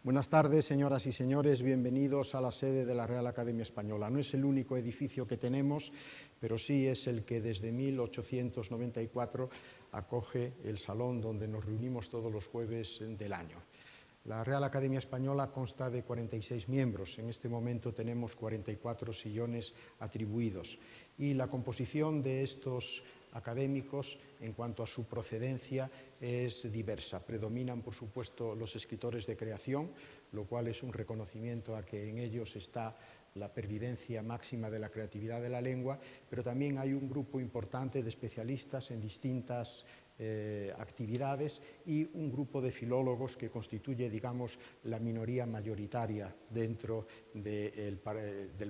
Buenas tardes, señoras y señores, bienvenidos a la sede de la Real Academia Española. No es el único edificio que tenemos, pero sí es el que desde 1894 acoge el salón donde nos reunimos todos los jueves del año. La Real Academia Española consta de 46 miembros. En este momento tenemos 44 sillones atribuidos. Y la composición de estos académicos, en cuanto a su procedencia, es diversa. Predominan, por supuesto, los escritores de creación, lo cual es un reconocimiento a que en ellos está la pervivencia máxima de la creatividad de la lengua, pero también hay un grupo importante de especialistas en distintas actividades y un grupo de filólogos que constituye, digamos, la minoría mayoritaria dentro del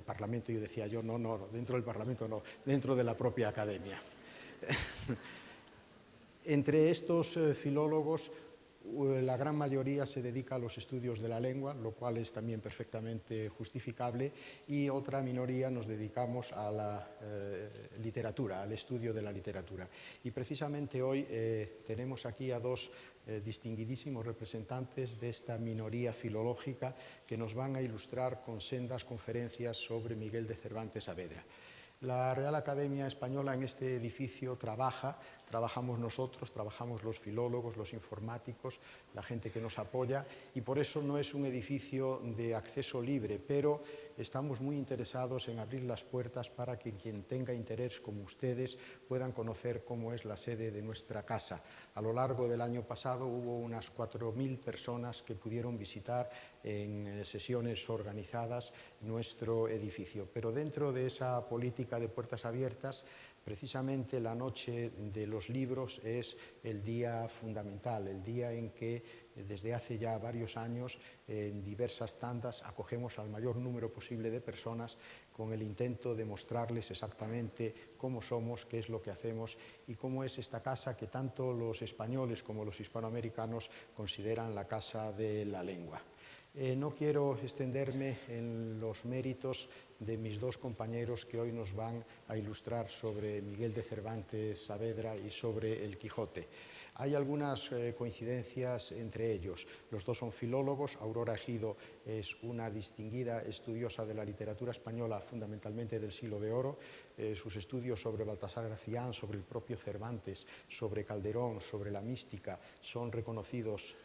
Parlamento. Yo decía yo, no, dentro del Parlamento no, dentro de la propia Academia. Entre estos filólogos, la gran mayoría se dedica a los estudios de la lengua, lo cual es también perfectamente justificable, y otra minoría nos dedicamos a la literatura, al estudio de la literatura. Y precisamente hoy tenemos aquí a dos distinguidísimos representantes de esta minoría filológica que nos van a ilustrar con sendas conferencias sobre Miguel de Cervantes Saavedra. La Real Academia Española en este edificio trabajamos nosotros, trabajamos los filólogos, los informáticos, la gente que nos apoya, y por eso no es un edificio de acceso libre, pero estamos muy interesados en abrir las puertas para que quien tenga interés, como ustedes, puedan conocer cómo es la sede de nuestra casa. A lo largo del año pasado hubo unas 4.000 personas que pudieron visitar en sesiones organizadas nuestro edificio, pero dentro de esa política de puertas abiertas, precisamente la noche de los libros es el día fundamental, el día en que desde hace ya varios años en diversas tandas acogemos al mayor número posible de personas con el intento de mostrarles exactamente cómo somos, qué es lo que hacemos y cómo es esta casa que tanto los españoles como los hispanoamericanos consideran la casa de la lengua. No quiero extenderme en los méritos de mis dos compañeros que hoy nos van a ilustrar sobre Miguel de Cervantes Saavedra y sobre el Quijote. Hay algunas coincidencias entre ellos. Los dos son filólogos. Aurora Egido es una distinguida estudiosa de la literatura española, fundamentalmente del Siglo de Oro. Sus estudios sobre Baltasar Gracián, sobre el propio Cervantes, sobre Calderón, sobre la mística, son reconocidos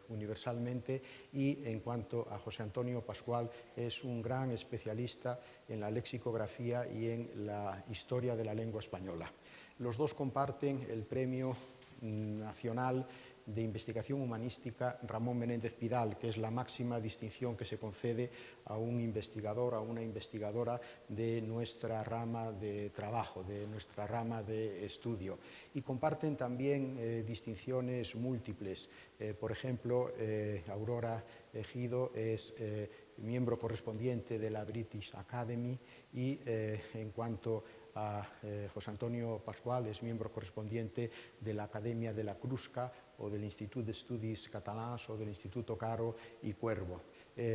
universalmente, y en cuanto a José Antonio Pascual, es un gran especialista en la lexicografía y en la historia de la lengua española. Los dos comparten el Premio Nacional de Investigación Humanística Ramón Menéndez Pidal, que es la máxima distinción que se concede a un investigador, a una investigadora de nuestra rama de trabajo, de nuestra rama de estudio. Y comparten también distinciones múltiples. Por ejemplo, Aurora Egido es miembro correspondiente de la British Academy y en cuanto a José Antonio Pascual es miembro correspondiente de la Academia de la Crusca o del Institut d'Estudis Catalans o del Instituto Caro y Cuervo.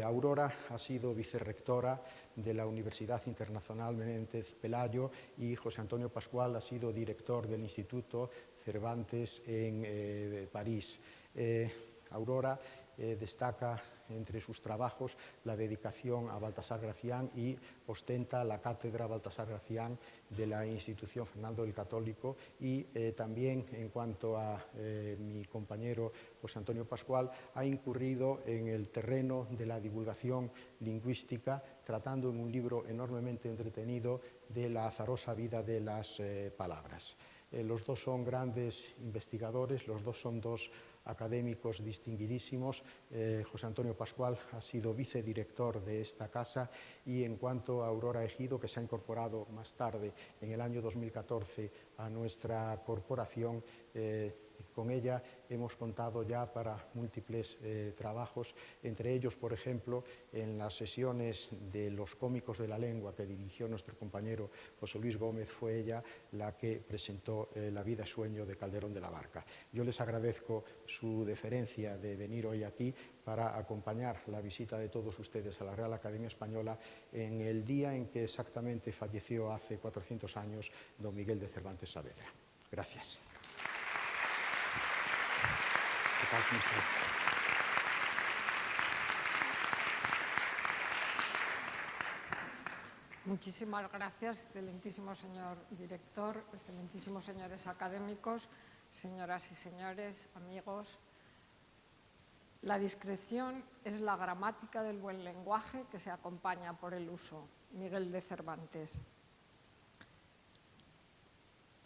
Aurora ha sido vicerrectora de la Universidad Internacional Menéndez Pelayo y José Antonio Pascual ha sido director del Instituto Cervantes en París. Aurora destaca entre sus trabajos la dedicación a Baltasar Gracián y ostenta la cátedra Baltasar Gracián de la institución Fernando el Católico, y también en cuanto a mi compañero José Antonio Pascual ha incurrido en el terreno de la divulgación lingüística tratando en un libro enormemente entretenido de la azarosa vida de las palabras. Los dos son grandes investigadores, los dos son dos académicos distinguidísimos. José Antonio Pascual ha sido vicedirector de esta casa, y en cuanto a Aurora Egido, que se ha incorporado más tarde, en el año 2014, a nuestra corporación, con ella hemos contado ya para múltiples trabajos, entre ellos, por ejemplo, en las sesiones de los cómicos de la lengua que dirigió nuestro compañero José Luis Gómez, fue ella la que presentó La vida sueño de Calderón de la Barca. Yo les agradezco su deferencia de venir hoy aquí para acompañar la visita de todos ustedes a la Real Academia Española en el día en que exactamente falleció hace 400 años don Miguel de Cervantes Saavedra. Gracias. ¿Qué tal? ¿Cómo estás? Muchísimas gracias, excelentísimo señor director, excelentísimos señores académicos, señoras y señores, amigos. La discreción es la gramática del buen lenguaje que se acompaña por el uso. Miguel de Cervantes.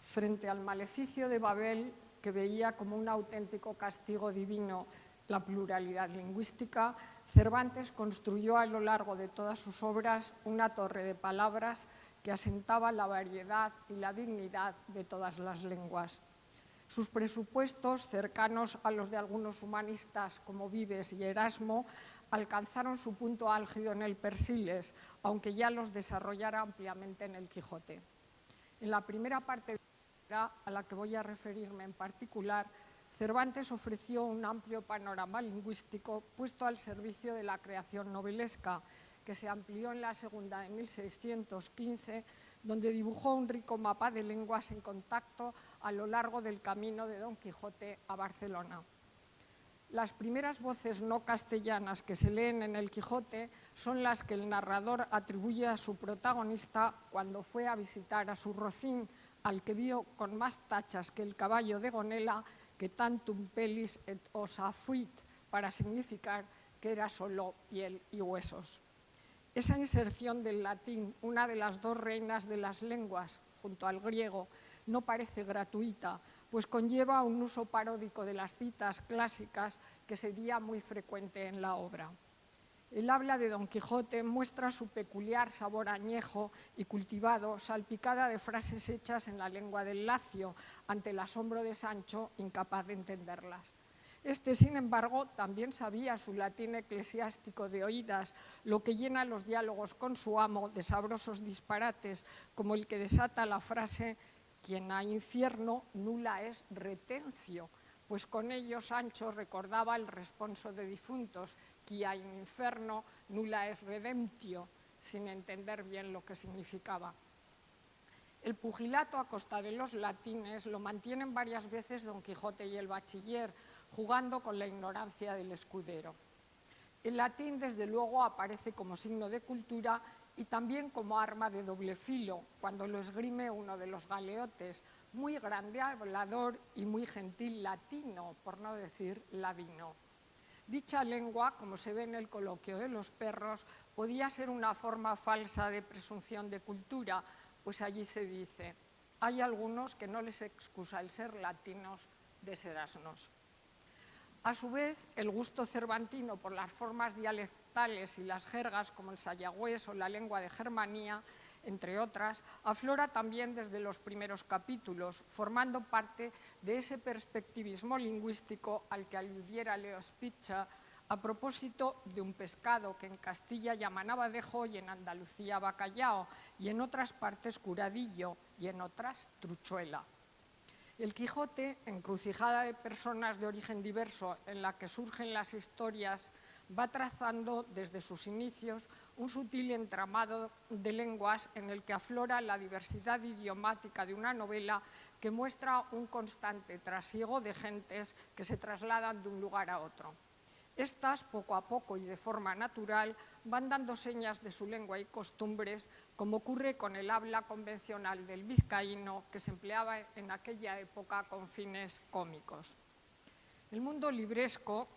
Frente al maleficio de Babel, que veía como un auténtico castigo divino la pluralidad lingüística, Cervantes construyó a lo largo de todas sus obras una torre de palabras que asentaba la variedad y la dignidad de todas las lenguas. Sus presupuestos, cercanos a los de algunos humanistas como Vives y Erasmo, alcanzaron su punto álgido en el Persiles, aunque ya los desarrollara ampliamente en el Quijote. En la primera parte de la obra, a la que voy a referirme en particular, Cervantes ofreció un amplio panorama lingüístico puesto al servicio de la creación novelesca, que se amplió en la segunda de 1615, donde dibujó un rico mapa de lenguas en contacto a lo largo del camino de Don Quijote a Barcelona. Las primeras voces no castellanas que se leen en el Quijote son las que el narrador atribuye a su protagonista cuando fue a visitar a su rocín, al que vio con más tachas que el caballo de Gonela, que tantum pelis et ossa fuit, para significar que era solo piel y huesos. Esa inserción del latín, una de las dos reinas de las lenguas, junto al griego, no parece gratuita, pues conlleva un uso paródico de las citas clásicas que sería muy frecuente en la obra. El habla de Don Quijote muestra su peculiar sabor añejo y cultivado, salpicada de frases hechas en la lengua del Lacio, ante el asombro de Sancho, incapaz de entenderlas. Este, sin embargo, también sabía su latín eclesiástico de oídas, lo que llena los diálogos con su amo de sabrosos disparates, como el que desata la frase «Quien a infierno nula es retencio», pues con ello Sancho recordaba el responso de difuntos, «Qui a inferno nula es redemptio», sin entender bien lo que significaba. El pugilato a costa de los latines lo mantienen varias veces Don Quijote y el bachiller, jugando con la ignorancia del escudero. El latín, desde luego, aparece como signo de cultura y también como arma de doble filo, cuando lo esgrime uno de los galeotes, muy grande hablador y muy gentil latino, por no decir ladino. Dicha lengua, como se ve en el coloquio de los perros, podía ser una forma falsa de presunción de cultura, pues allí se dice, hay algunos que no les excusa el ser latinos de ser asnos. A su vez, el gusto cervantino por las formas dialectales y las jergas, como el sayagüés o la lengua de Germanía, entre otras, aflora también desde los primeros capítulos, formando parte de ese perspectivismo lingüístico al que aludiera Leo Spitzer a propósito de un pescado que en Castilla llaman abadejo y en Andalucía bacallao, y en otras partes curadillo y en otras truchuela. El Quijote, encrucijada de personas de origen diverso en la que surgen las historias, va trazando desde sus inicios un sutil entramado de lenguas en el que aflora la diversidad idiomática de una novela que muestra un constante trasiego de gentes que se trasladan de un lugar a otro. Estas, poco a poco y de forma natural, van dando señas de su lengua y costumbres, como ocurre con el habla convencional del vizcaíno que se empleaba en aquella época con fines cómicos. El mundo libresco,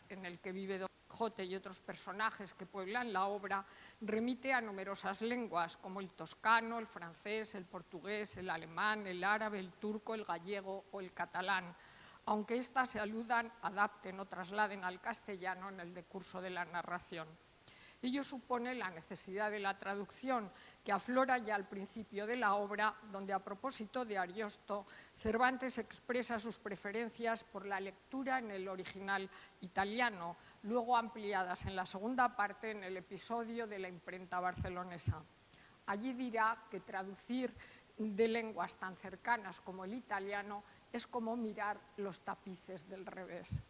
en el que vive Don Quijote y otros personajes que pueblan la obra, remite a numerosas lenguas, como el toscano, el francés, el portugués, el alemán, el árabe, el turco, el gallego o el catalán, aunque éstas se aludan, adapten o trasladen al castellano en el decurso de la narración. Ello supone la necesidad de la traducción, que aflora ya al principio de la obra, donde, a propósito de Ariosto, Cervantes expresa sus preferencias por la lectura en el original italiano, luego ampliadas en la segunda parte en el episodio de la imprenta barcelonesa. Allí dirá que traducir de lenguas tan cercanas como el italiano es como mirar los tapices del revés.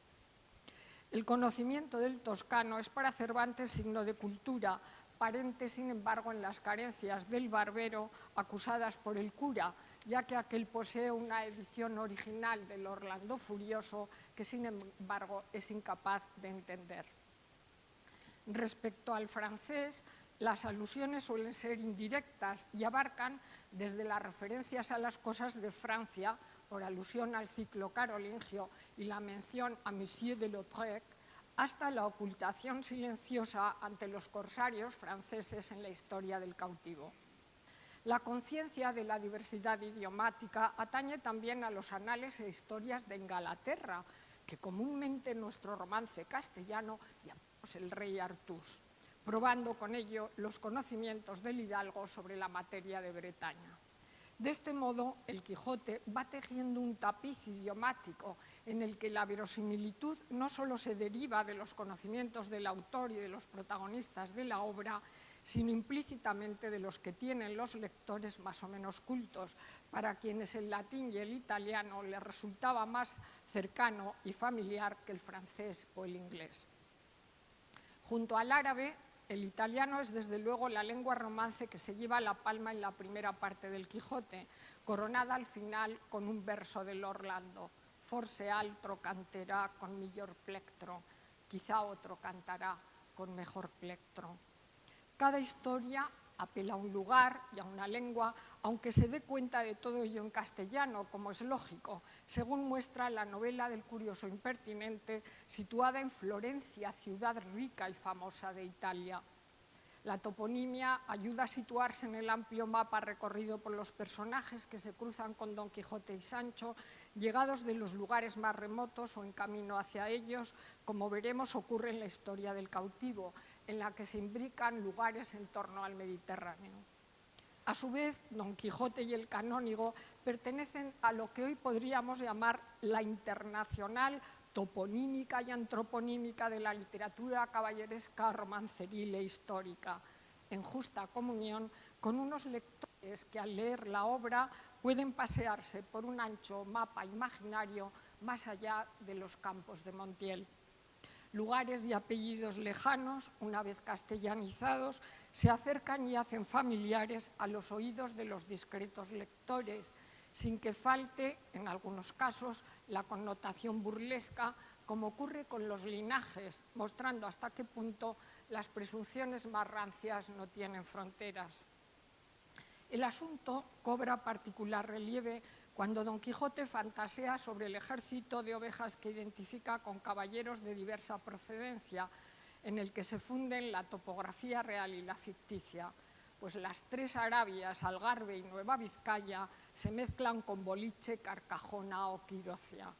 El conocimiento del toscano es para Cervantes signo de cultura, parente, sin embargo, en las carencias del barbero acusadas por el cura, ya que aquel posee una edición original del Orlando Furioso que, sin embargo, es incapaz de entender. Respecto al francés, las alusiones suelen ser indirectas y abarcan desde las referencias a las cosas de Francia, por alusión al ciclo carolingio y la mención a Monsieur de Lautrec, hasta la ocultación silenciosa ante los corsarios franceses en la historia del cautivo. La conciencia de la diversidad idiomática atañe también a los anales e historias de Inglaterra, que comúnmente en nuestro romance castellano llamamos el rey Artús, probando con ello los conocimientos del hidalgo sobre la materia de Bretaña. De este modo, el Quijote va tejiendo un tapiz idiomático en el que la verosimilitud no solo se deriva de los conocimientos del autor y de los protagonistas de la obra, sino implícitamente de los que tienen los lectores más o menos cultos, para quienes el latín y el italiano les resultaba más cercano y familiar que el francés o el inglés. Junto al árabe, el italiano es desde luego la lengua romance que se lleva la palma en la primera parte del Quijote, coronada al final con un verso del Orlando: forse altro canterá con miglior plectro, quizá otro cantará con mejor plectro. Cada historia apela a un lugar y a una lengua, aunque se dé cuenta de todo ello en castellano, como es lógico, según muestra la novela del curioso impertinente, situada en Florencia, ciudad rica y famosa de Italia. La toponimia ayuda a situarse en el amplio mapa recorrido por los personajes que se cruzan con Don Quijote y Sancho, llegados de los lugares más remotos o en camino hacia ellos, como veremos ocurre en la historia del cautivo, en la que se imbrican lugares en torno al Mediterráneo. A su vez, Don Quijote y el canónigo pertenecen a lo que hoy podríamos llamar la internacional toponímica y antroponímica de la literatura caballeresca, romanceril e histórica, en justa comunión con unos lectores que al leer la obra pueden pasearse por un ancho mapa imaginario más allá de los campos de Montiel. Lugares y apellidos lejanos, una vez castellanizados, se acercan y hacen familiares a los oídos de los discretos lectores, sin que falte, en algunos casos, la connotación burlesca, como ocurre con los linajes, mostrando hasta qué punto las presunciones más rancias no tienen fronteras. El asunto cobra particular relieve cuando Don Quijote fantasea sobre el ejército de ovejas que identifica con caballeros de diversa procedencia, en el que se funden la topografía real y la ficticia, pues las tres Arabias, Algarve y Nueva Vizcaya, se mezclan con Boliche, Carcajona o Quirocia.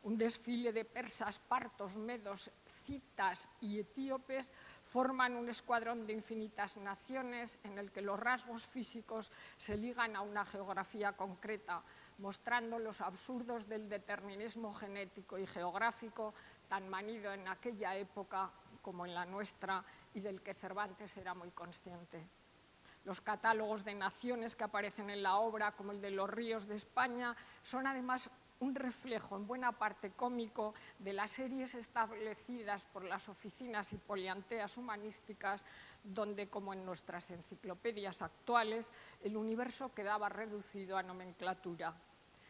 Un desfile de persas, partos, medos, citas y etíopes forman un escuadrón de infinitas naciones en el que los rasgos físicos se ligan a una geografía concreta, mostrando los absurdos del determinismo genético y geográfico tan manido en aquella época como en la nuestra y del que Cervantes era muy consciente. Los catálogos de naciones que aparecen en la obra, como el de los ríos de España, son además un reflejo en buena parte cómico de las series establecidas por las oficinas y polianteas humanísticas, donde, como en nuestras enciclopedias actuales, el universo quedaba reducido a nomenclatura.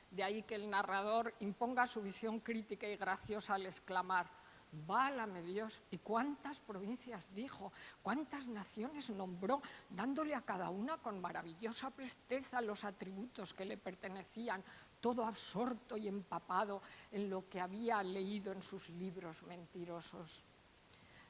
De ahí que el narrador imponga su visión crítica y graciosa al exclamar: «Válame Dios, ¿y cuántas provincias dijo? ¿Cuántas naciones nombró, dándole a cada una con maravillosa presteza los atributos que le pertenecían, todo absorto y empapado en lo que había leído en sus libros mentirosos?»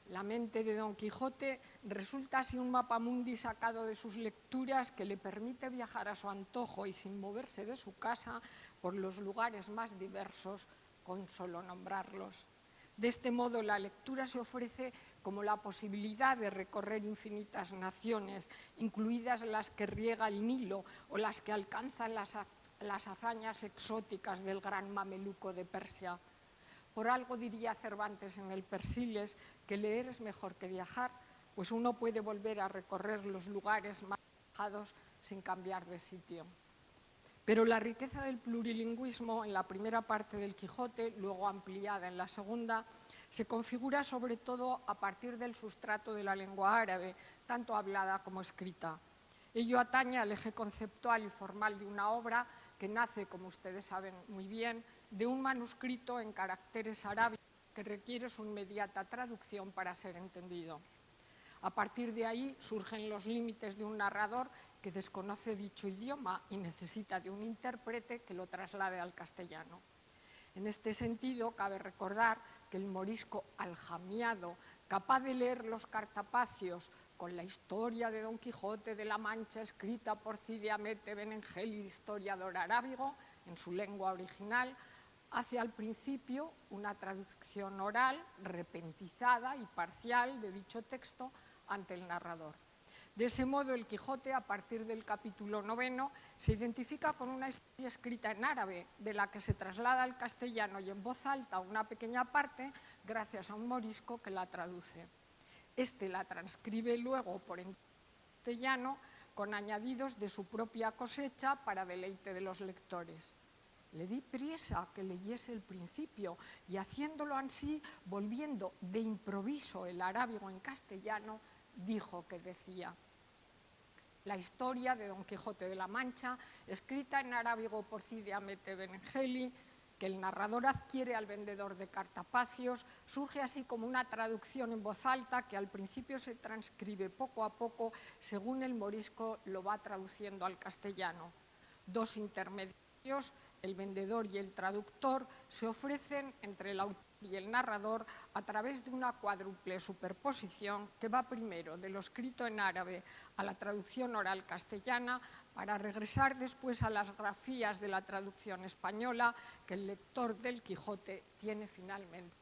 La mente de Don Quijote resulta así un mapamundi sacado de sus lecturas que le permite viajar a su antojo y sin moverse de su casa por los lugares más diversos con solo nombrarlos. De este modo, la lectura se ofrece como la posibilidad de recorrer infinitas naciones, incluidas las que riega el Nilo o las que alcanzan las hazañas exóticas del gran mameluco de Persia. Por algo diría Cervantes en el Persiles que leer es mejor que viajar, pues uno puede volver a recorrer los lugares más alejados sin cambiar de sitio. Pero la riqueza del plurilingüismo en la primera parte del Quijote, luego ampliada en la segunda, se configura sobre todo a partir del sustrato de la lengua árabe, tanto hablada como escrita. Ello atañe al eje conceptual y formal de una obra que nace, como ustedes saben muy bien, de un manuscrito en caracteres arábigos que requiere su inmediata traducción para ser entendido. A partir de ahí surgen los límites de un narrador que desconoce dicho idioma y necesita de un intérprete que lo traslade al castellano. En este sentido, cabe recordar que el morisco aljamiado, capaz de leer los cartapacios con la historia de Don Quijote de la Mancha escrita por Cide Hamete Benengeli, historiador arábigo, en su lengua original, hace al principio una traducción oral, repentizada y parcial de dicho texto ante el narrador. De ese modo, el Quijote, a partir del capítulo 9, se identifica con una historia escrita en árabe, de la que se traslada al castellano y en voz alta una pequeña parte, gracias a un morisco que la traduce. Este la transcribe luego por castellano, con añadidos de su propia cosecha para deleite de los lectores. Le di prisa que leyese el principio y haciéndolo así, volviendo de improviso el arábigo en castellano, dijo que decía: la historia de Don Quijote de la Mancha, escrita en arábigo por Cide Hamete Benengeli, que el narrador adquiere al vendedor de cartapacios, surge así como una traducción en voz alta que al principio se transcribe poco a poco según el morisco lo va traduciendo al castellano. Dos intermediarios, el vendedor y el traductor, se ofrecen entre el autor y el narrador a través de una cuádruple superposición que va primero de lo escrito en árabe a la traducción oral castellana para regresar después a las grafías de la traducción española que el lector del Quijote tiene finalmente.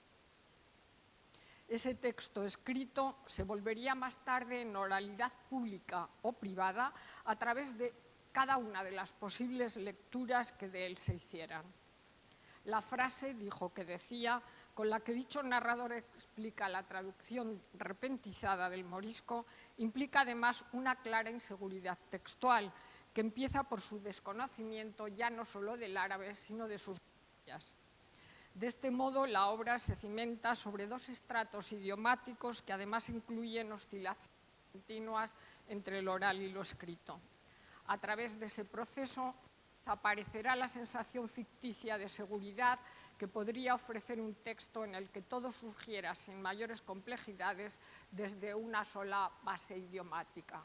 Ese texto escrito se volvería más tarde en oralidad pública o privada a través de cada una de las posibles lecturas que de él se hicieran. La frase, dijo que decía, con la que dicho narrador explica la traducción repentizada del morisco, implica además una clara inseguridad textual, que empieza por su desconocimiento ya no solo del árabe, sino de sus grafías. De este modo, la obra se cimenta sobre dos estratos idiomáticos que además incluyen oscilaciones continuas entre el oral y lo escrito. A través de ese proceso aparecerá la sensación ficticia de seguridad que podría ofrecer un texto en el que todo surgiera sin mayores complejidades desde una sola base idiomática.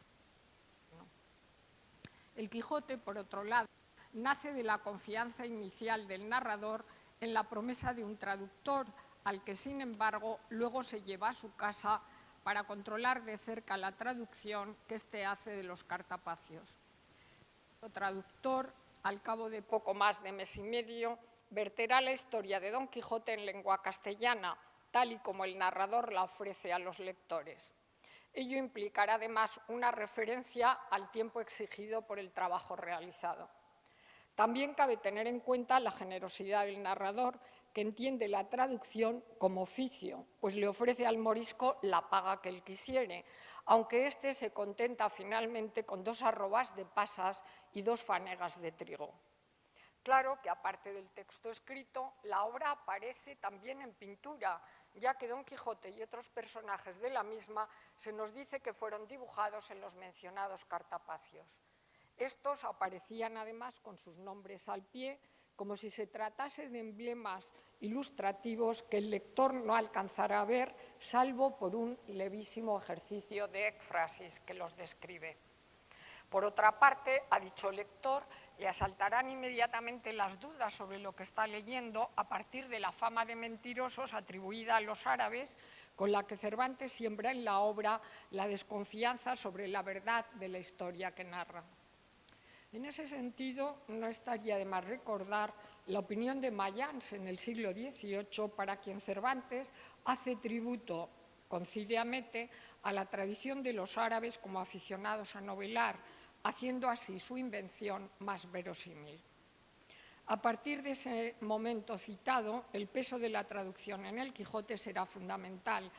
El Quijote, por otro lado, nace de la confianza inicial del narrador en la promesa de un traductor, al que, sin embargo, luego se lleva a su casa para controlar de cerca la traducción que éste hace de los cartapacios. El traductor, al cabo de poco más de mes y medio, verterá la historia de Don Quijote en lengua castellana, tal y como el narrador la ofrece a los lectores. Ello implicará además una referencia al tiempo exigido por el trabajo realizado. También cabe tener en cuenta la generosidad del narrador, que entiende la traducción como oficio, pues le ofrece al morisco la paga que él quisiere, aunque éste se contenta finalmente con 2 arrobas de pasas y 2 fanegas de trigo. Claro que, aparte del texto escrito, la obra aparece también en pintura, ya que Don Quijote y otros personajes de la misma se nos dice que fueron dibujados en los mencionados cartapacios. Estos aparecían además con sus nombres al pie, como si se tratase de emblemas ilustrativos que el lector no alcanzará a ver, salvo por un levísimo ejercicio de éfrasis que los describe. Por otra parte, a dicho lector le asaltarán inmediatamente las dudas sobre lo que está leyendo a partir de la fama de mentirosos atribuida a los árabes, con la que Cervantes siembra en la obra la desconfianza sobre la verdad de la historia que narra. En ese sentido, no estaría de más recordar la opinión de Mayans en el siglo XVIII, para quien Cervantes hace tributo con Cide Hamete a la tradición de los árabes como aficionados a novelar, haciendo así su invención más verosímil. A partir de ese momento citado, el peso de la traducción en el Quijote será fundamental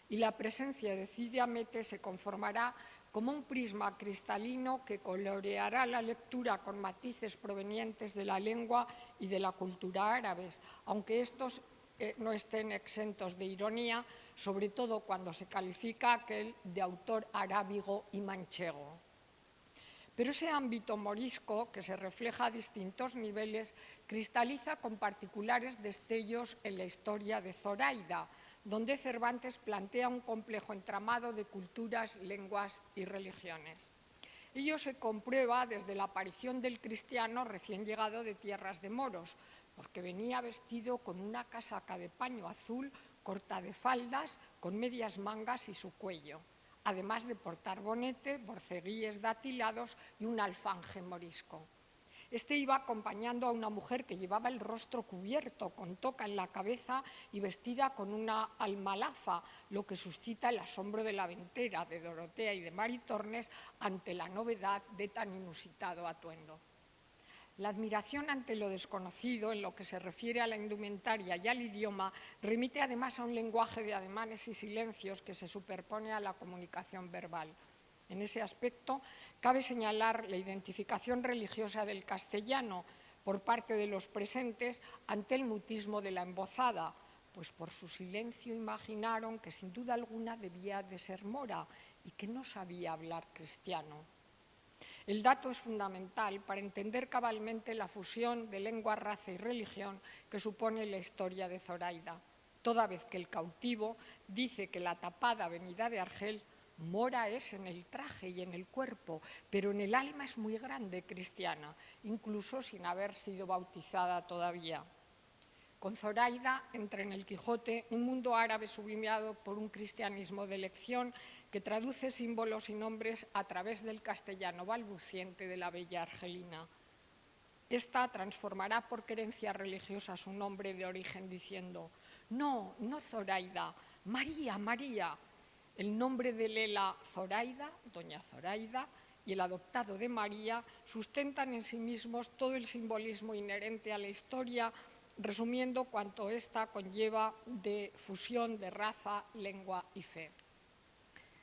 y la presencia de Cide Hamete se conformará como un prisma cristalino que coloreará la lectura con matices provenientes de la lengua y de la cultura árabes, aunque estos no estén exentos de ironía, sobre todo cuando se califica aquel de autor arábigo y manchego. Pero ese ámbito morisco, que se refleja a distintos niveles, cristaliza con particulares destellos en la historia de Zoraida, donde Cervantes plantea un complejo entramado de culturas, lenguas y religiones. Ello se comprueba desde la aparición del cristiano recién llegado de tierras de moros, porque venía vestido con una casaca de paño azul corta de faldas, con medias mangas y su cuello, además de portar bonete, borceguíes datilados y un alfanje morisco. Este iba acompañando a una mujer que llevaba el rostro cubierto, con toca en la cabeza y vestida con una almalafa, lo que suscita el asombro de la ventera, de Dorotea y de Maritornes ante la novedad de tan inusitado atuendo. La admiración ante lo desconocido, en lo que se refiere a la indumentaria y al idioma, remite además a un lenguaje de ademanes y silencios que se superpone a la comunicación verbal. En ese aspecto, cabe señalar la identificación religiosa del castellano por parte de los presentes ante el mutismo de la embozada, pues por su silencio imaginaron que sin duda alguna debía de ser mora y que no sabía hablar cristiano. El dato es fundamental para entender cabalmente la fusión de lengua, raza y religión que supone la historia de Zoraida, toda vez que el cautivo dice que la tapada venida de Argel mora es en el traje y en el cuerpo, pero en el alma es muy grande cristiana, incluso sin haber sido bautizada todavía. Con Zoraida entra en el Quijote un mundo árabe sublimado por un cristianismo de elección que traduce símbolos y nombres a través del castellano balbuciente de la bella argelina. Esta transformará por querencia religiosa su nombre de origen diciendo: no, no Zoraida, María, María. El nombre de Lela, Zoraida, doña Zoraida, y el adoptado de María sustentan en sí mismos todo el simbolismo inherente a la historia, resumiendo cuanto ésta conlleva de fusión de raza, lengua y fe.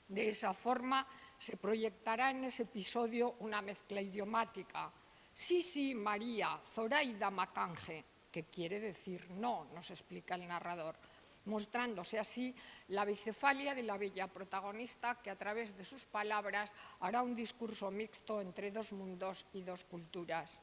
De esa forma se proyectará en ese episodio una mezcla idiomática. Sí, sí, María, Zoraida Macange, que quiere decir no, nos explica el narrador, mostrándose así la bicefalia de la bella protagonista que a través de sus palabras hará un discurso mixto entre dos mundos y dos culturas.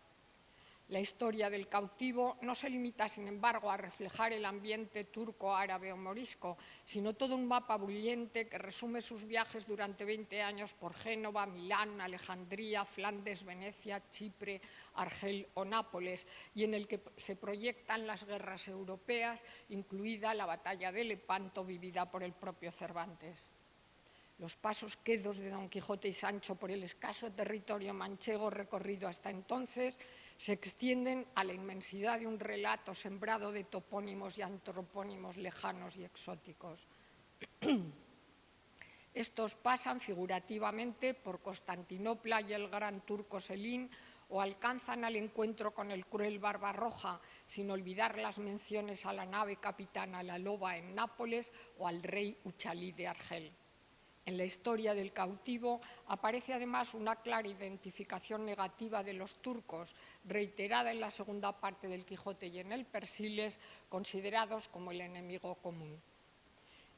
La historia del cautivo no se limita, sin embargo, a reflejar el ambiente turco, árabe o morisco, sino todo un mapa bullente que resume sus viajes durante 20 años por Génova, Milán, Alejandría, Flandes, Venecia, Chipre, Argel o Nápoles, y en el que se proyectan las guerras europeas, incluida la batalla de Lepanto vivida por el propio Cervantes. Los pasos quedos de Don Quijote y Sancho por el escaso territorio manchego recorrido hasta entonces se extienden a la inmensidad de un relato sembrado de topónimos y antropónimos lejanos y exóticos. Estos pasan figurativamente por Constantinopla y el gran turco Selín, o alcanzan al encuentro con el cruel Barbarroja, sin olvidar las menciones a la nave capitana La Loba en Nápoles o al rey Uchalí de Argel. En la historia del cautivo aparece además una clara identificación negativa de los turcos, reiterada en la segunda parte del Quijote y en el Persiles, considerados como el enemigo común.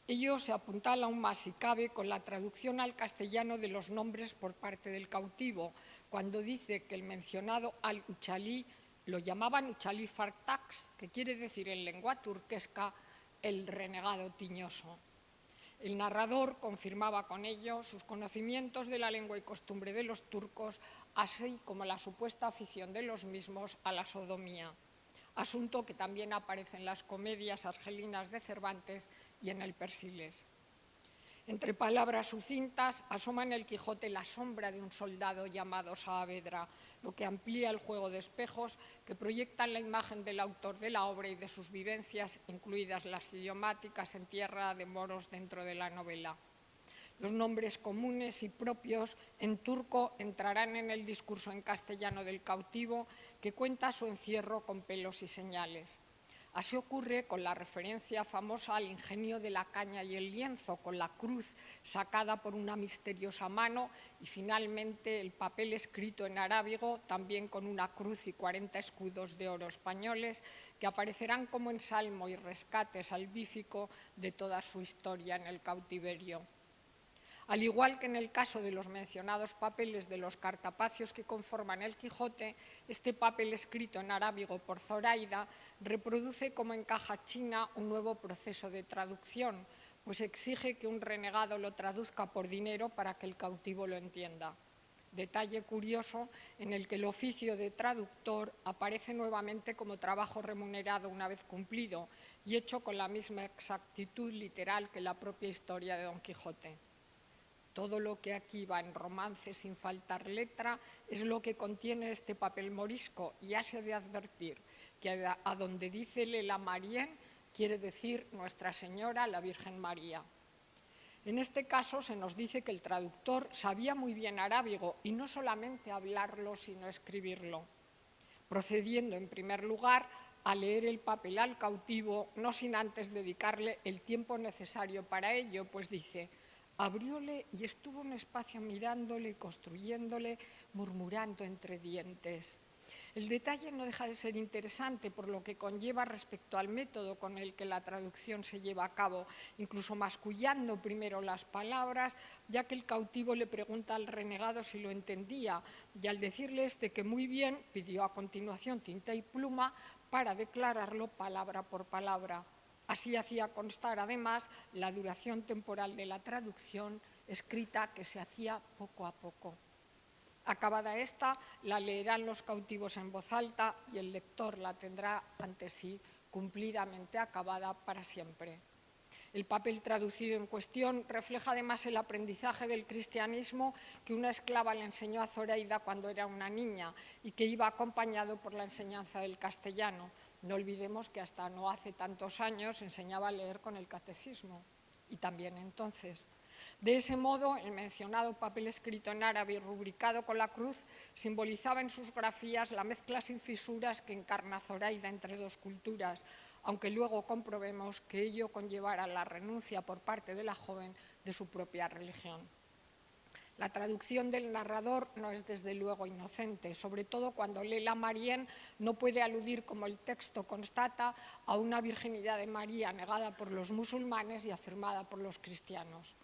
Ello se apuntala aún más, si cabe, con la traducción al castellano de los nombres por parte del cautivo, cuando dice que el mencionado al-Uchalí lo llamaban Uchalí Fartax, que quiere decir en lengua turquesca el renegado tiñoso. El narrador confirmaba con ello sus conocimientos de la lengua y costumbre de los turcos, así como la supuesta afición de los mismos a la sodomía, asunto que también aparece en las comedias argelinas de Cervantes y en el Persiles. Entre palabras sucintas asoma en el Quijote la sombra de un soldado llamado Saavedra, lo que amplía el juego de espejos que proyectan la imagen del autor de la obra y de sus vivencias, incluidas las idiomáticas en tierra de moros dentro de la novela. Los nombres comunes y propios en turco entrarán en el discurso en castellano del cautivo, que cuenta su encierro con pelos y señales. Así ocurre con la referencia famosa al ingenio de la caña y el lienzo, con la cruz sacada por una misteriosa mano y finalmente el papel escrito en arábigo, también con una cruz y 40 escudos de oro españoles, que aparecerán como ensalmo y rescate salvífico de toda su historia en el cautiverio. Al igual que en el caso de los mencionados papeles de los cartapacios que conforman el Quijote, este papel escrito en arábigo por Zoraida reproduce como en caja china un nuevo proceso de traducción, pues exige que un renegado lo traduzca por dinero para que el cautivo lo entienda. Detalle curioso en el que el oficio de traductor aparece nuevamente como trabajo remunerado una vez cumplido y hecho con la misma exactitud literal que la propia historia de Don Quijote. Todo lo que aquí va en romance sin faltar letra es lo que contiene este papel morisco y hace de advertir que a donde dice Lela Marien quiere decir Nuestra Señora, la Virgen María. En este caso se nos dice que el traductor sabía muy bien arábigo y no solamente hablarlo sino escribirlo, procediendo en primer lugar a leer el papel al cautivo, no sin antes dedicarle el tiempo necesario para ello, pues dice: abrióle y estuvo un espacio mirándole, construyéndole, murmurando entre dientes. El detalle no deja de ser interesante por lo que conlleva respecto al método con el que la traducción se lleva a cabo, incluso mascullando primero las palabras, ya que el cautivo le pregunta al renegado si lo entendía y al decirle este que muy bien, pidió a continuación tinta y pluma para declararlo palabra por palabra. Así hacía constar, además, la duración temporal de la traducción escrita que se hacía poco a poco. Acabada esta, la leerán los cautivos en voz alta y el lector la tendrá ante sí cumplidamente acabada para siempre. El papel traducido en cuestión refleja además el aprendizaje del cristianismo que una esclava le enseñó a Zoraida cuando era una niña y que iba acompañado por la enseñanza del castellano. No olvidemos que hasta no hace tantos años enseñaba a leer con el catecismo, y también entonces. De ese modo, el mencionado papel escrito en árabe y rubricado con la cruz simbolizaba en sus grafías la mezcla sin fisuras que encarna Zoraida entre dos culturas, aunque luego comprobemos que ello conllevara la renuncia por parte de la joven de su propia religión. La traducción del narrador no es desde luego inocente, sobre todo cuando Lela Marien no puede aludir, como el texto constata, a una virginidad de María negada por los musulmanes y afirmada por los cristianos.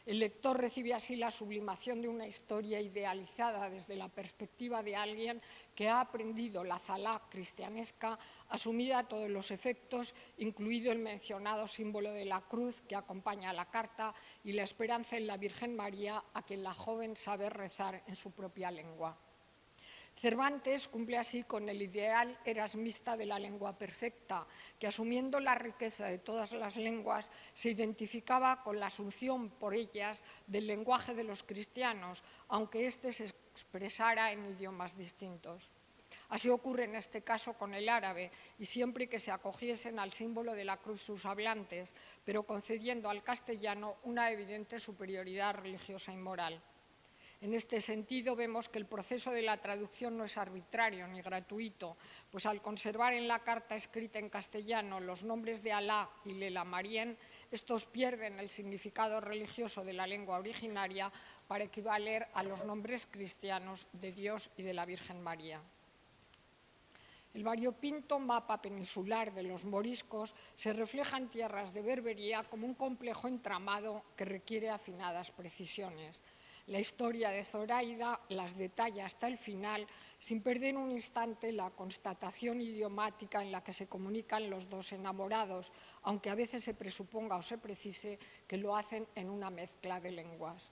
El lector recibe así la sublimación de una historia idealizada desde la perspectiva de alguien que ha aprendido la zalá cristianesca, asumida a todos los efectos, incluido el mencionado símbolo de la cruz que acompaña a la carta y la esperanza en la Virgen María, a quien la joven sabe rezar en su propia lengua. Cervantes cumple así con el ideal erasmista de la lengua perfecta, que asumiendo la riqueza de todas las lenguas se identificaba con la asunción por ellas del lenguaje de los cristianos, aunque éste se expresara en idiomas distintos. Así ocurre en este caso con el árabe, y siempre que se acogiesen al símbolo de la cruz sus hablantes, pero concediendo al castellano una evidente superioridad religiosa y moral. En este sentido, vemos que el proceso de la traducción no es arbitrario ni gratuito, pues al conservar en la carta escrita en castellano los nombres de Alá y Lela Marien, estos pierden el significado religioso de la lengua originaria para equivaler a los nombres cristianos de Dios y de la Virgen María. El variopinto mapa peninsular de los moriscos se refleja en tierras de Berbería como un complejo entramado que requiere afinadas precisiones. La historia de Zoraida las detalla hasta el final, sin perder un instante la constatación idiomática en la que se comunican los dos enamorados, aunque a veces se presuponga o se precise que lo hacen en una mezcla de lenguas.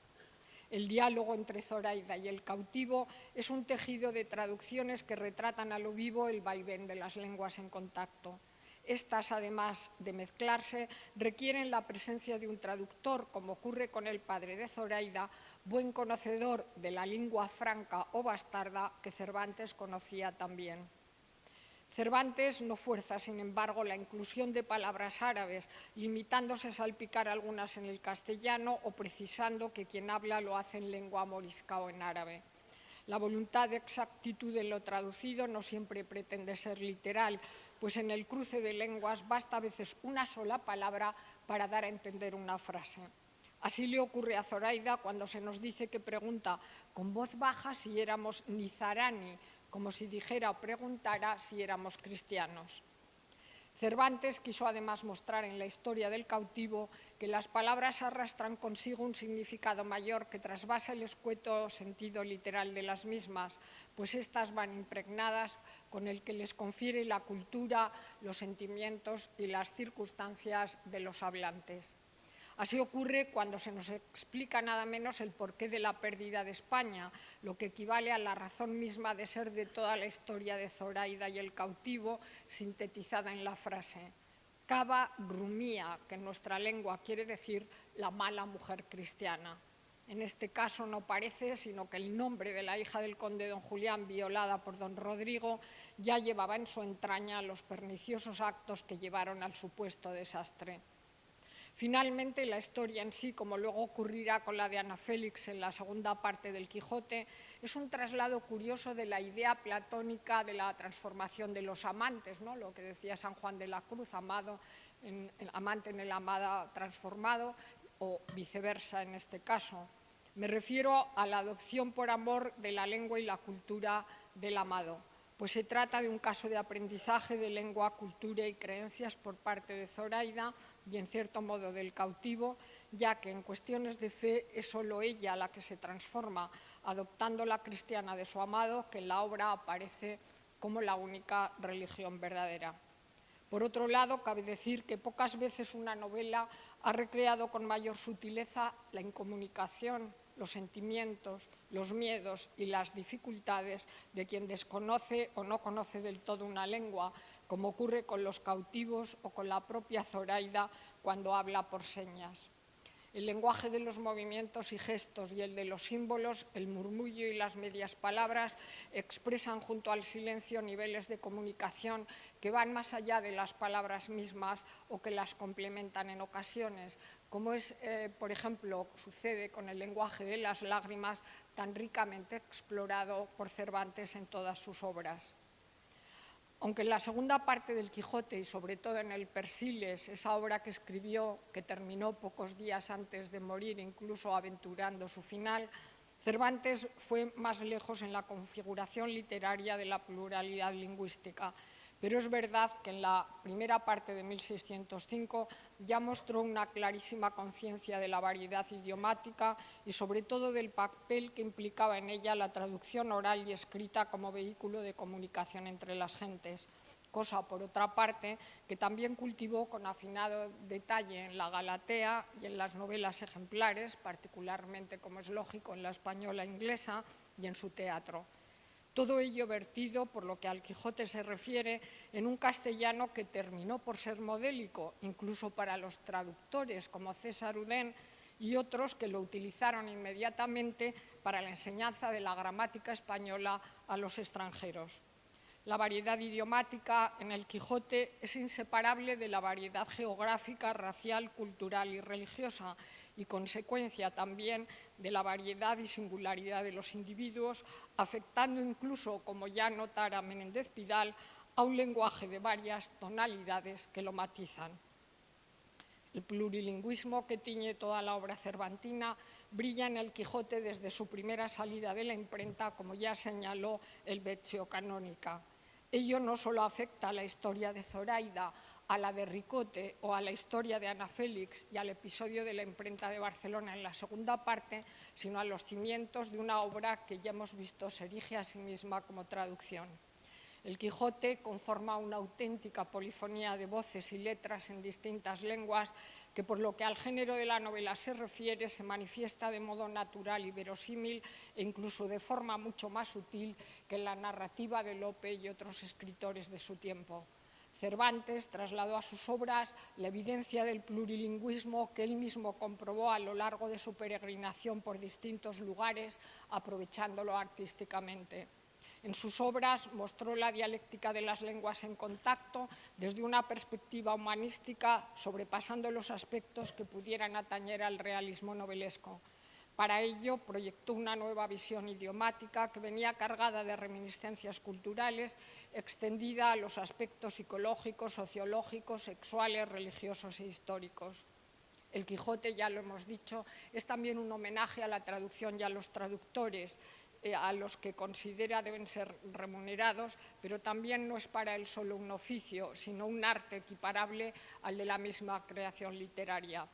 El diálogo entre Zoraida y el cautivo es un tejido de traducciones que retratan a lo vivo el vaivén de las lenguas en contacto. Estas, además de mezclarse, requieren la presencia de un traductor, como ocurre con el padre de Zoraida, buen conocedor de la lengua franca o bastarda que Cervantes conocía también. Cervantes no fuerza, sin embargo, la inclusión de palabras árabes, limitándose a salpicar algunas en el castellano o precisando que quien habla lo hace en lengua morisca o en árabe. La voluntad de exactitud de lo traducido no siempre pretende ser literal, pues en el cruce de lenguas basta a veces una sola palabra para dar a entender una frase. Así le ocurre a Zoraida cuando se nos dice que pregunta con voz baja si éramos nizarani, como si dijera o preguntara si éramos cristianos. Cervantes quiso además mostrar en la historia del cautivo que las palabras arrastran consigo un significado mayor que trasvasa el escueto sentido literal de las mismas, pues éstas van impregnadas con el que les confiere la cultura, los sentimientos y las circunstancias de los hablantes. Así ocurre cuando se nos explica nada menos el porqué de la pérdida de España, lo que equivale a la razón misma de ser de toda la historia de Zoraida y el cautivo, sintetizada en la frase Cava Rumía, que en nuestra lengua quiere decir la mala mujer cristiana. En este caso no parece, sino que el nombre de la hija del conde don Julián, violada por don Rodrigo, ya llevaba en su entraña los perniciosos actos que llevaron al supuesto desastre. Finalmente, la historia en sí, como luego ocurrirá con la de Ana Félix en la segunda parte del Quijote, es un traslado curioso de la idea platónica de la transformación de los amantes, ¿no? Lo que decía San Juan de la Cruz, amante en el amada transformado, o viceversa en este caso. Me refiero a la adopción por amor de la lengua y la cultura del amado, pues se trata de un caso de aprendizaje de lengua, cultura y creencias por parte de Zoraida y en cierto modo del cautivo, ya que en cuestiones de fe es solo ella la que se transforma, adoptando la cristiana de su amado, que en la obra aparece como la única religión verdadera. Por otro lado, cabe decir que pocas veces una novela ha recreado con mayor sutileza la incomunicación, los sentimientos, los miedos y las dificultades de quien desconoce o no conoce del todo una lengua, como ocurre con los cautivos o con la propia Zoraida cuando habla por señas. El lenguaje de los movimientos y gestos y el de los símbolos, el murmullo y las medias palabras expresan junto al silencio niveles de comunicación que van más allá de las palabras mismas o que las complementan en ocasiones, como es, por ejemplo, sucede con el lenguaje de las lágrimas, tan ricamente explorado por Cervantes en todas sus obras. Aunque en la segunda parte del Quijote y sobre todo en el Persiles, esa obra que escribió, que terminó pocos días antes de morir, incluso aventurando su final, Cervantes fue más lejos en la configuración literaria de la pluralidad lingüística. Pero es verdad que en la primera parte de 1605 ya mostró una clarísima conciencia de la variedad idiomática y sobre todo del papel que implicaba en ella la traducción oral y escrita como vehículo de comunicación entre las gentes, cosa, por otra parte, que también cultivó con afinado detalle en la Galatea y en las novelas ejemplares, particularmente, como es lógico, en la española e inglesa y en su teatro. Todo ello vertido, por lo que al Quijote se refiere, en un castellano que terminó por ser modélico, incluso para los traductores como César Udén y otros que lo utilizaron inmediatamente para la enseñanza de la gramática española a los extranjeros. La variedad idiomática en el Quijote es inseparable de la variedad geográfica, racial, cultural y religiosa, y consecuencia también de la variedad y singularidad de los individuos, afectando incluso, como ya notara Menéndez Pidal, a un lenguaje de varias tonalidades que lo matizan. El plurilingüismo que tiñe toda la obra cervantina brilla en el Quijote desde su primera salida de la imprenta, como ya señaló el Vecchio Canónica. Ello no solo afecta a la historia de Zoraida, a la de Ricote o a la historia de Ana Félix y al episodio de la imprenta de Barcelona en la segunda parte, sino a los cimientos de una obra que ya hemos visto se erige a sí misma como traducción. El Quijote conforma una auténtica polifonía de voces y letras en distintas lenguas que, por lo que al género de la novela se refiere, se manifiesta de modo natural y verosímil e incluso de forma mucho más sutil que en la narrativa de Lope y otros escritores de su tiempo. Cervantes trasladó a sus obras la evidencia del plurilingüismo que él mismo comprobó a lo largo de su peregrinación por distintos lugares, aprovechándolo artísticamente. En sus obras mostró la dialéctica de las lenguas en contacto desde una perspectiva humanística, sobrepasando los aspectos que pudieran atañer al realismo novelesco. Para ello proyectó una nueva visión idiomática que venía cargada de reminiscencias culturales, extendida a los aspectos psicológicos, sociológicos, sexuales, religiosos e históricos. El Quijote, ya lo hemos dicho, es también un homenaje a la traducción y a los traductores, a los que considera deben ser remunerados, pero también no es para él solo un oficio, sino un arte equiparable al de la misma creación literaria.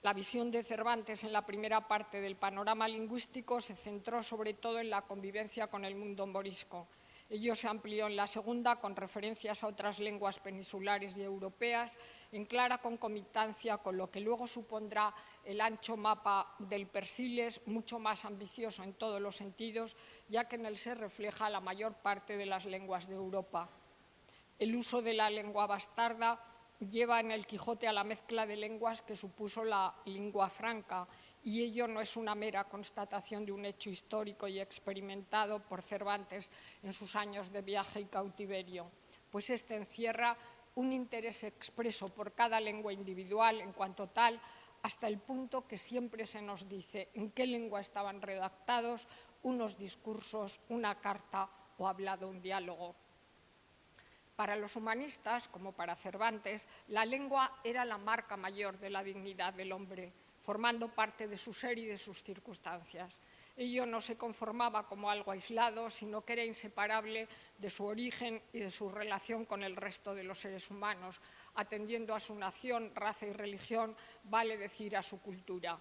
La visión de Cervantes en la primera parte del panorama lingüístico se centró sobre todo en la convivencia con el mundo morisco. Ello se amplió en la segunda con referencias a otras lenguas peninsulares y europeas, en clara concomitancia con lo que luego supondrá el ancho mapa del Persiles, mucho más ambicioso en todos los sentidos, ya que en él se refleja la mayor parte de las lenguas de Europa. El uso de la lengua bastarda lleva en el Quijote a la mezcla de lenguas que supuso la lingua franca, y ello no es una mera constatación de un hecho histórico y experimentado por Cervantes en sus años de viaje y cautiverio, pues este encierra un interés expreso por cada lengua individual en cuanto tal, hasta el punto que siempre se nos dice en qué lengua estaban redactados unos discursos, una carta o hablado un diálogo. Para los humanistas, como para Cervantes, la lengua era la marca mayor de la dignidad del hombre, formando parte de su ser y de sus circunstancias. Ello no se conformaba como algo aislado, sino que era inseparable de su origen y de su relación con el resto de los seres humanos, atendiendo a su nación, raza y religión, vale decir a su cultura.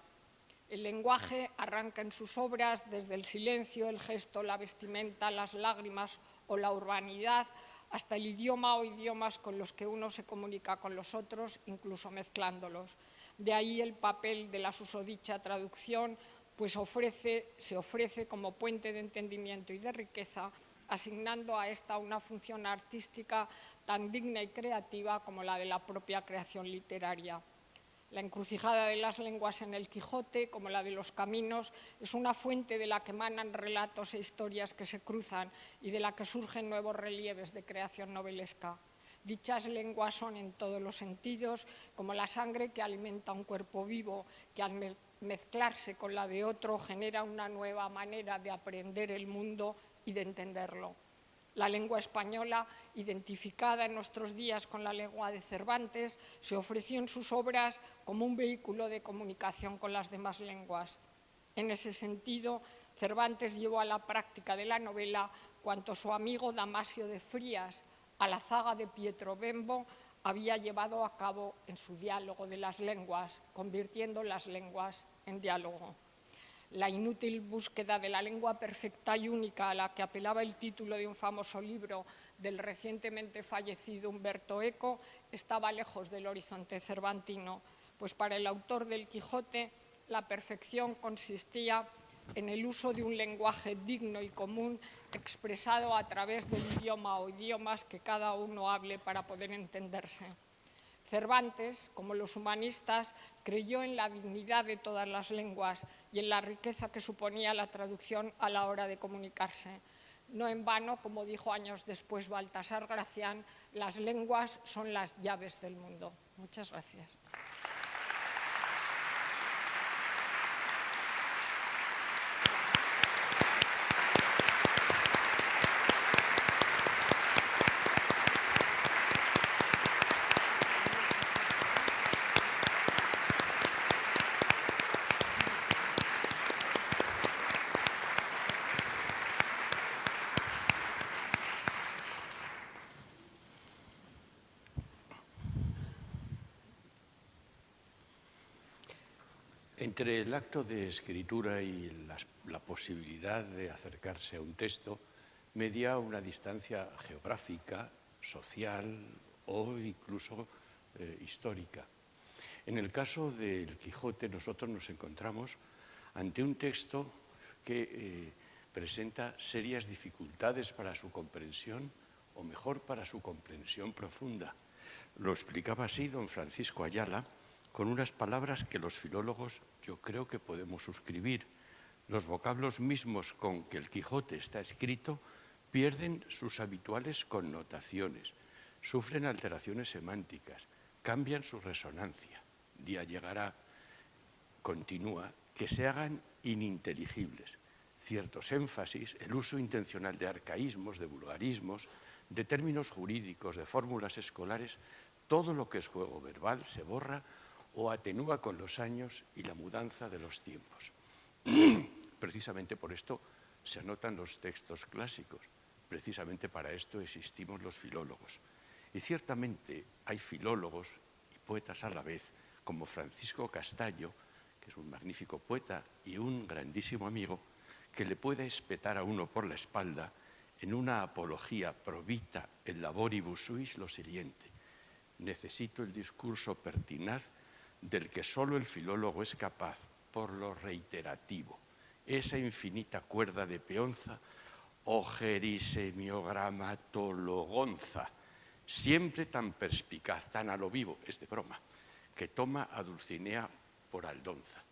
El lenguaje arranca en sus obras desde el silencio, el gesto, la vestimenta, las lágrimas o la urbanidad, hasta el idioma o idiomas con los que uno se comunica con los otros, incluso mezclándolos. De ahí el papel de la susodicha traducción, pues se ofrece como puente de entendimiento y de riqueza, asignando a esta una función artística tan digna y creativa como la de la propia creación literaria. La encrucijada de las lenguas en el Quijote, como la de los caminos, es una fuente de la que emanan relatos e historias que se cruzan y de la que surgen nuevos relieves de creación novelesca. Dichas lenguas son en todos los sentidos como la sangre que alimenta un cuerpo vivo, que al mezclarse con la de otro genera una nueva manera de aprender el mundo y de entenderlo. La lengua española, identificada en nuestros días con la lengua de Cervantes, se ofreció en sus obras como un vehículo de comunicación con las demás lenguas. En ese sentido, Cervantes llevó a la práctica de la novela cuanto su amigo Damasio de Frías, a la zaga de Pietro Bembo, había llevado a cabo en su diálogo de las lenguas, convirtiendo las lenguas en diálogo. La inútil búsqueda de la lengua perfecta y única a la que apelaba el título de un famoso libro del recientemente fallecido Humberto Eco estaba lejos del horizonte cervantino, pues para el autor del Quijote la perfección consistía en el uso de un lenguaje digno y común expresado a través del idioma o idiomas que cada uno hable para poder entenderse. Cervantes, como los humanistas, creyó en la dignidad de todas las lenguas y en la riqueza que suponía la traducción a la hora de comunicarse. No en vano, como dijo años después Baltasar Gracián, las lenguas son las llaves del mundo. Muchas gracias. Entre el acto de escritura y la posibilidad de acercarse a un texto, media una distancia geográfica, social o incluso histórica. En el caso del Quijote, nosotros nos encontramos ante un texto que presenta serias dificultades para su comprensión, o mejor, para su comprensión profunda. Lo explicaba así don Francisco Ayala, con unas palabras que los filólogos yo creo que podemos suscribir. Los vocablos mismos con que el Quijote está escrito pierden sus habituales connotaciones, sufren alteraciones semánticas, cambian su resonancia. Día llegará, continúa, que se hagan ininteligibles. Ciertos énfasis, el uso intencional de arcaísmos, de vulgarismos, de términos jurídicos, de fórmulas escolares, todo lo que es juego verbal se borra o atenúa con los años y la mudanza de los tiempos. Precisamente por esto se anotan los textos clásicos. Precisamente para esto existimos los filólogos. Y ciertamente hay filólogos y poetas a la vez, como Francisco Castaño, que es un magnífico poeta y un grandísimo amigo, que le puede espetar a uno por la espalda en una apología pro vita et laboribus suis lo siguiente: necesito el discurso pertinaz del que solo el filólogo es capaz, por lo reiterativo, esa infinita cuerda de peonza, ogerisemiogrammatologonza, siempre tan perspicaz, tan a lo vivo, es de broma, que toma a Dulcinea por Aldonza.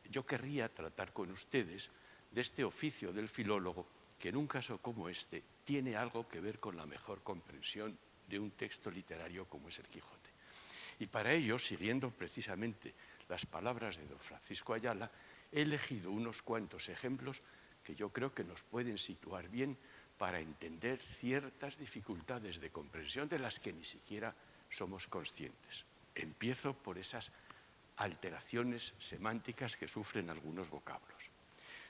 Yo querría tratar con ustedes de este oficio del filólogo, que en un caso como este tiene algo que ver con la mejor comprensión de un texto literario como es el Quijote. Y para ello, siguiendo precisamente las palabras de don Francisco Ayala, he elegido unos cuantos ejemplos que yo creo que nos pueden situar bien para entender ciertas dificultades de comprensión de las que ni siquiera somos conscientes. Empiezo por esas alteraciones semánticas que sufren algunos vocablos.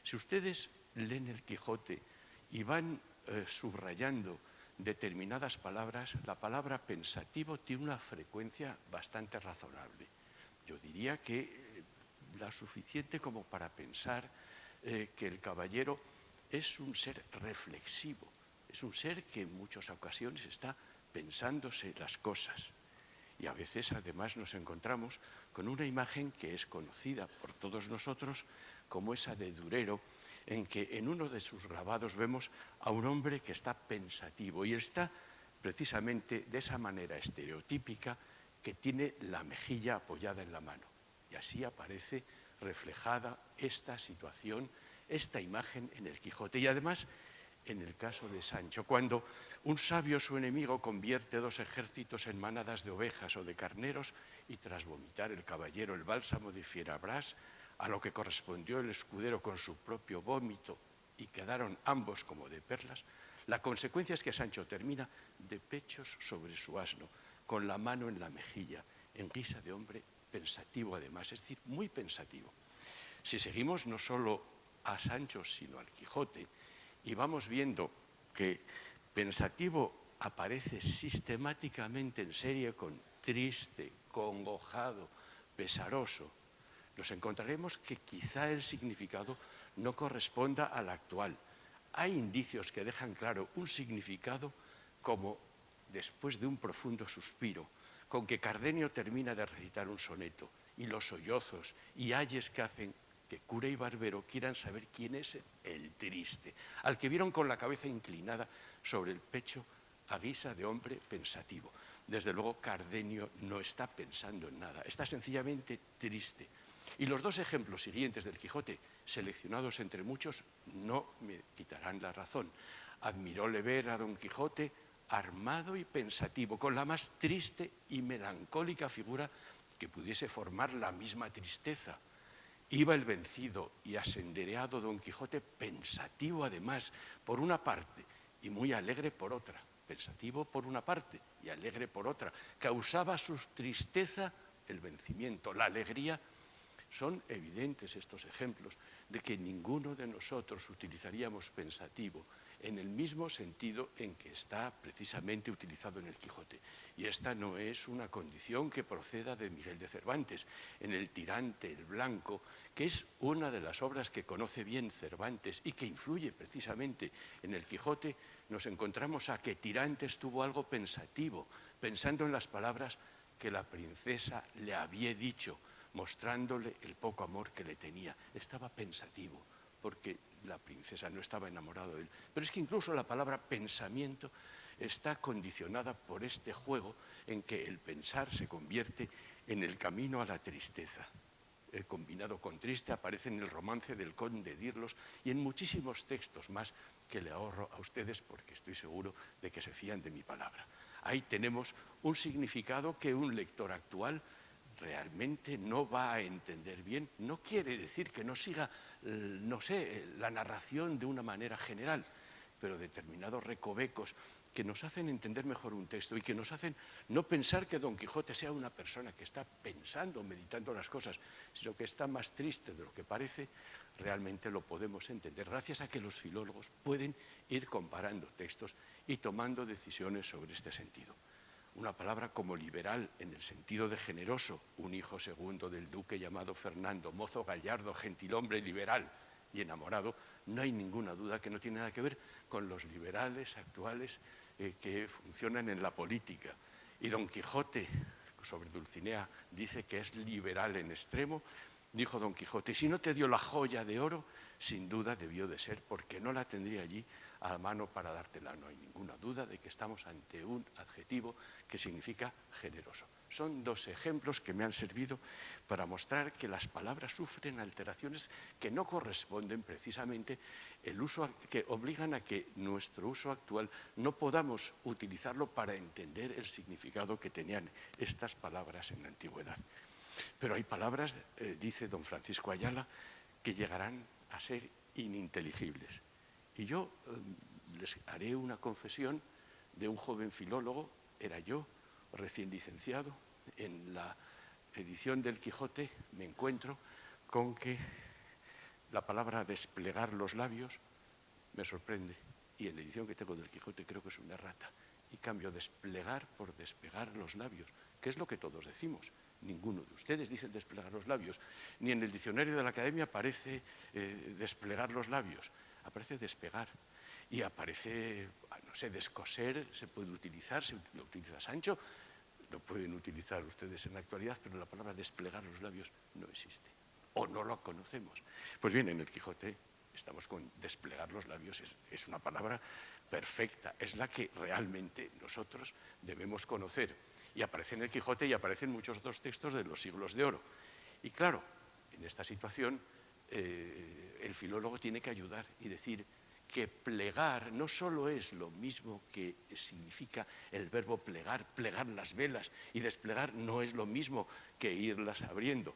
Si ustedes leen el Quijote y van subrayando determinadas palabras, la palabra pensativo tiene una frecuencia bastante razonable. Yo diría que la suficiente como para pensar que el caballero es un ser reflexivo, es un ser que en muchas ocasiones está pensándose las cosas. Y a veces además nos encontramos con una imagen que es conocida por todos nosotros como esa de Durero, en que en uno de sus grabados vemos a un hombre que está pensativo y está precisamente de esa manera estereotípica que tiene la mejilla apoyada en la mano. Y así aparece reflejada esta situación, esta imagen en el Quijote. Y además, en el caso de Sancho, cuando un sabio su enemigo convierte 2 ejércitos en manadas de ovejas o de carneros y tras vomitar el caballero el bálsamo de Fierabrás, a lo que correspondió el escudero con su propio vómito y quedaron ambos como de perlas, la consecuencia es que Sancho termina de pechos sobre su asno, con la mano en la mejilla, en guisa de hombre pensativo además, es decir, muy pensativo. Si seguimos no solo a Sancho, sino al Quijote, y vamos viendo que pensativo aparece sistemáticamente en serie con triste, congojado, pesaroso, nos encontraremos que quizá el significado no corresponda al actual. Hay indicios que dejan claro un significado como después de un profundo suspiro, con que Cardenio termina de recitar un soneto, y los sollozos y ayes que hacen que cura y barbero quieran saber quién es el triste, al que vieron con la cabeza inclinada sobre el pecho a guisa de hombre pensativo. Desde luego Cardenio no está pensando en nada, está sencillamente triste. Y los 2 ejemplos siguientes del Quijote, seleccionados entre muchos, no me quitarán la razón. Admiróle ver a don Quijote armado y pensativo, con la más triste y melancólica figura que pudiese formar la misma tristeza. Iba el vencido y asendereado don Quijote pensativo además por una parte y muy alegre por otra. Pensativo por una parte y alegre por otra. Causaba su tristeza el vencimiento, la alegría. Son evidentes estos ejemplos de que ninguno de nosotros utilizaríamos pensativo en el mismo sentido en que está precisamente utilizado en el Quijote. Y esta no es una condición que proceda de Miguel de Cervantes. En El Tirante, el Blanco, que es una de las obras que conoce bien Cervantes y que influye precisamente en el Quijote, nos encontramos a que Tirantes tuvo algo pensativo, pensando en las palabras que la princesa le había dicho, mostrándole el poco amor que le tenía. Estaba pensativo, porque la princesa no estaba enamorada de él. Pero es que incluso la palabra pensamiento está condicionada por este juego en que el pensar se convierte en el camino a la tristeza. El combinado con triste aparece en el romance del Conde Dirlos y en muchísimos textos más que le ahorro a ustedes porque estoy seguro de que se fían de mi palabra. Ahí tenemos un significado que un lector actual realmente no va a entender bien. No quiere decir que no siga, no sé, la narración de una manera general, pero determinados recovecos que nos hacen entender mejor un texto y que nos hacen no pensar que Don Quijote sea una persona que está pensando, meditando las cosas, sino que está más triste de lo que parece, realmente lo podemos entender gracias a que los filólogos pueden ir comparando textos y tomando decisiones sobre este sentido. Una palabra como liberal, en el sentido de generoso, un hijo segundo del duque llamado Fernando, mozo gallardo, gentilhombre liberal y enamorado, no hay ninguna duda que no tiene nada que ver con los liberales actuales que funcionan en la política. Y Don Quijote, sobre Dulcinea, dice que es liberal en extremo. Dijo Don Quijote, si no te dio la joya de oro, sin duda debió de ser, porque no la tendría allí a la mano para dártela. No hay ninguna duda de que estamos ante un adjetivo que significa generoso. Son dos ejemplos que me han servido para mostrar que las palabras sufren alteraciones que no corresponden precisamente el uso, que obligan a que nuestro uso actual no podamos utilizarlo para entender el significado que tenían estas palabras en la antigüedad. Pero hay palabras, dice don Francisco Ayala, que llegarán a ser ininteligibles. Y yo les haré una confesión de un joven filólogo, era yo, recién licenciado. En la edición del Quijote me encuentro con que la palabra desplegar los labios me sorprende. Y en la edición que tengo del Quijote creo que es una errata. Y cambio desplegar por despegar los labios, que es lo que todos decimos. Ninguno de ustedes dice desplegar los labios. Ni en el diccionario de la Academia aparece desplegar los labios. Aparece despegar. Y aparece, no sé, descoser, se puede utilizar, se lo utiliza Sancho. Lo pueden utilizar ustedes en la actualidad, pero la palabra desplegar los labios no existe. O no lo conocemos. Pues bien, en el Quijote estamos con desplegar los labios. Es una palabra perfecta. Es la que realmente nosotros debemos conocer. Y aparece en el Quijote y aparece en muchos otros textos de los siglos de oro. Y claro, en esta situación el filólogo tiene que ayudar y decir que plegar no solo es lo mismo que significa el verbo plegar, plegar las velas, y desplegar no es lo mismo que irlas abriendo.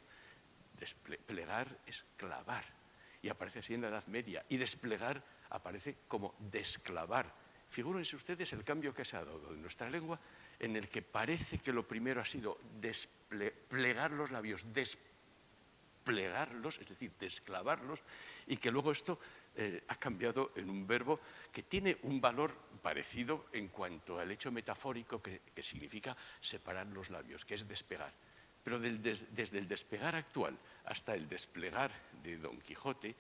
Plegar es clavar, y aparece así en la Edad Media, y desplegar aparece como desclavar. Figúrense ustedes el cambio que se ha dado en nuestra lengua, en el que parece que lo primero ha sido plegar los labios, desplegarlos, es decir, desclavarlos, y que luego esto ha cambiado en un verbo que tiene un valor parecido en cuanto al hecho metafórico que significa separar los labios, que es despegar. Pero desde el despegar actual hasta el desplegar de Don Quijote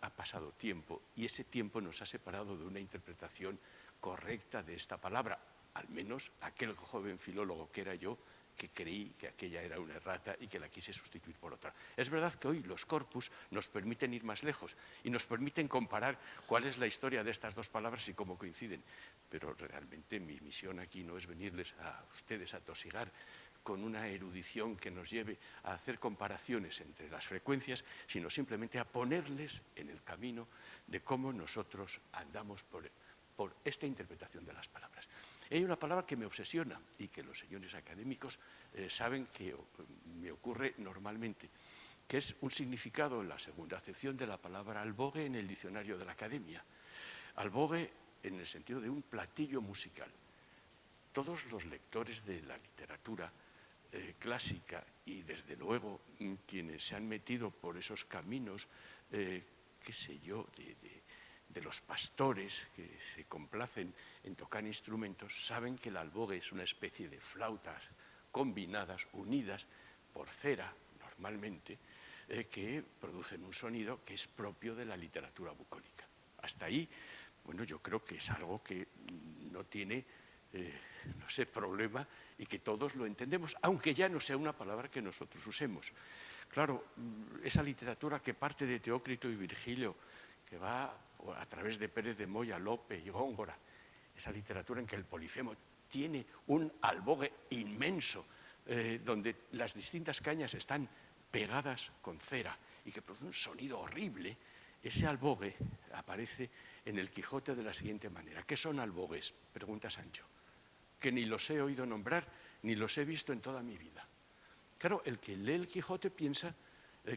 ha pasado tiempo, y ese tiempo nos ha separado de una interpretación correcta de esta palabra. Al menos aquel joven filólogo que era yo, que creí que aquella era una errata y que la quise sustituir por otra. Es verdad que hoy los corpus nos permiten ir más lejos y nos permiten comparar cuál es la historia de estas dos palabras y cómo coinciden, pero realmente mi misión aquí no es venirles a ustedes a tosigar con una erudición que nos lleve a hacer comparaciones entre las frecuencias, sino simplemente a ponerles en el camino de cómo nosotros andamos por esta interpretación de las palabras. Hay una palabra que me obsesiona y que los señores académicos saben que me ocurre normalmente, que es un significado en la segunda acepción de la palabra albogue en el diccionario de la Academia. Albogue en el sentido de un platillo musical. Todos los lectores de la literatura clásica y desde luego quienes se han metido por esos caminos, qué sé yo, de los pastores que se complacen en tocar instrumentos, saben que el albogue es una especie de flautas combinadas, unidas por cera normalmente, que producen un sonido que es propio de la literatura bucólica. Hasta ahí, bueno, yo creo que es algo que no tiene, no sé, problema y que todos lo entendemos, aunque ya no sea una palabra que nosotros usemos. Claro, esa literatura que parte de Teócrito y Virgilio, que va a través de Pérez de Moya, Lope y Góngora, esa literatura en que el polifemo tiene un albogue inmenso, donde las distintas cañas están pegadas con cera y que produce un sonido horrible, ese albogue aparece en el Quijote de la siguiente manera. ¿Qué son albogues?, pregunta Sancho, que ni los he oído nombrar ni los he visto en toda mi vida. Claro, el que lee el Quijote piensa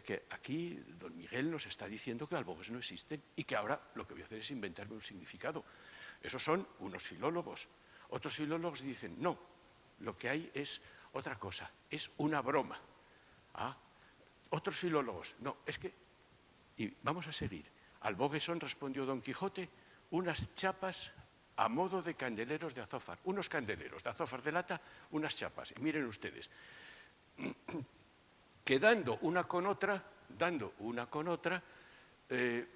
que aquí don Miguel nos está diciendo que albogues no existen y que ahora lo que voy a hacer es inventarme un significado. Esos son unos filólogos. Otros filólogos dicen, no, lo que hay es otra cosa, es una broma. Otros filólogos, no, es que, y vamos a seguir. Al Boguesón respondió Don Quijote, unas chapas a modo de candeleros de azófar, unos candeleros de azófar de lata, unas chapas. Y miren ustedes, que dando una con otra,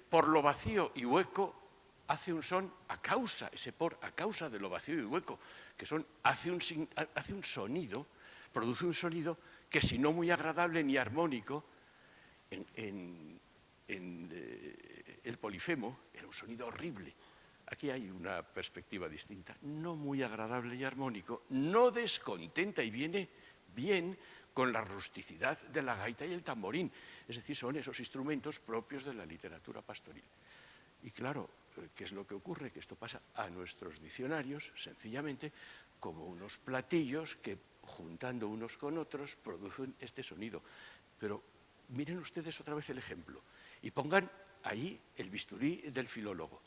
por lo vacío y hueco, hace un son a causa, ese por a causa de lo vacío y hueco, que son, hace un sonido, produce un sonido que si no muy agradable ni armónico, en el Polifemo era un sonido horrible. Aquí hay una perspectiva distinta, no muy agradable y armónico, no descontenta y viene bien con la rusticidad de la gaita y el tamborín, es decir, son esos instrumentos propios de la literatura pastoril. Y claro, ¿qué es lo que ocurre? Que esto pasa a nuestros diccionarios, sencillamente, como unos platillos que, juntando unos con otros, producen este sonido. Pero miren ustedes otra vez el ejemplo y pongan ahí el bisturí del filólogo.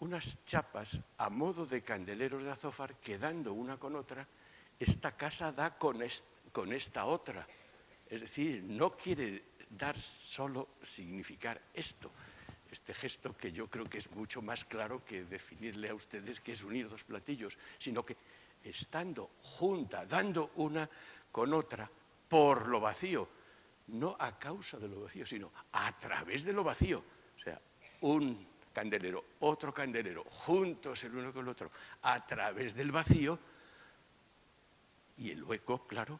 Unas chapas a modo de candeleros de azófar que dando una con otra, esta casa da con esta otra. Es decir, no quiere dar solo significar esto. Este gesto que yo creo que es mucho más claro que definirle a ustedes qué es unir dos platillos, sino que estando junta, dando una con otra, por lo vacío, no a causa de lo vacío, sino a través de lo vacío. O sea, un candelero, otro candelero, juntos el uno con el otro, a través del vacío, y el hueco, claro,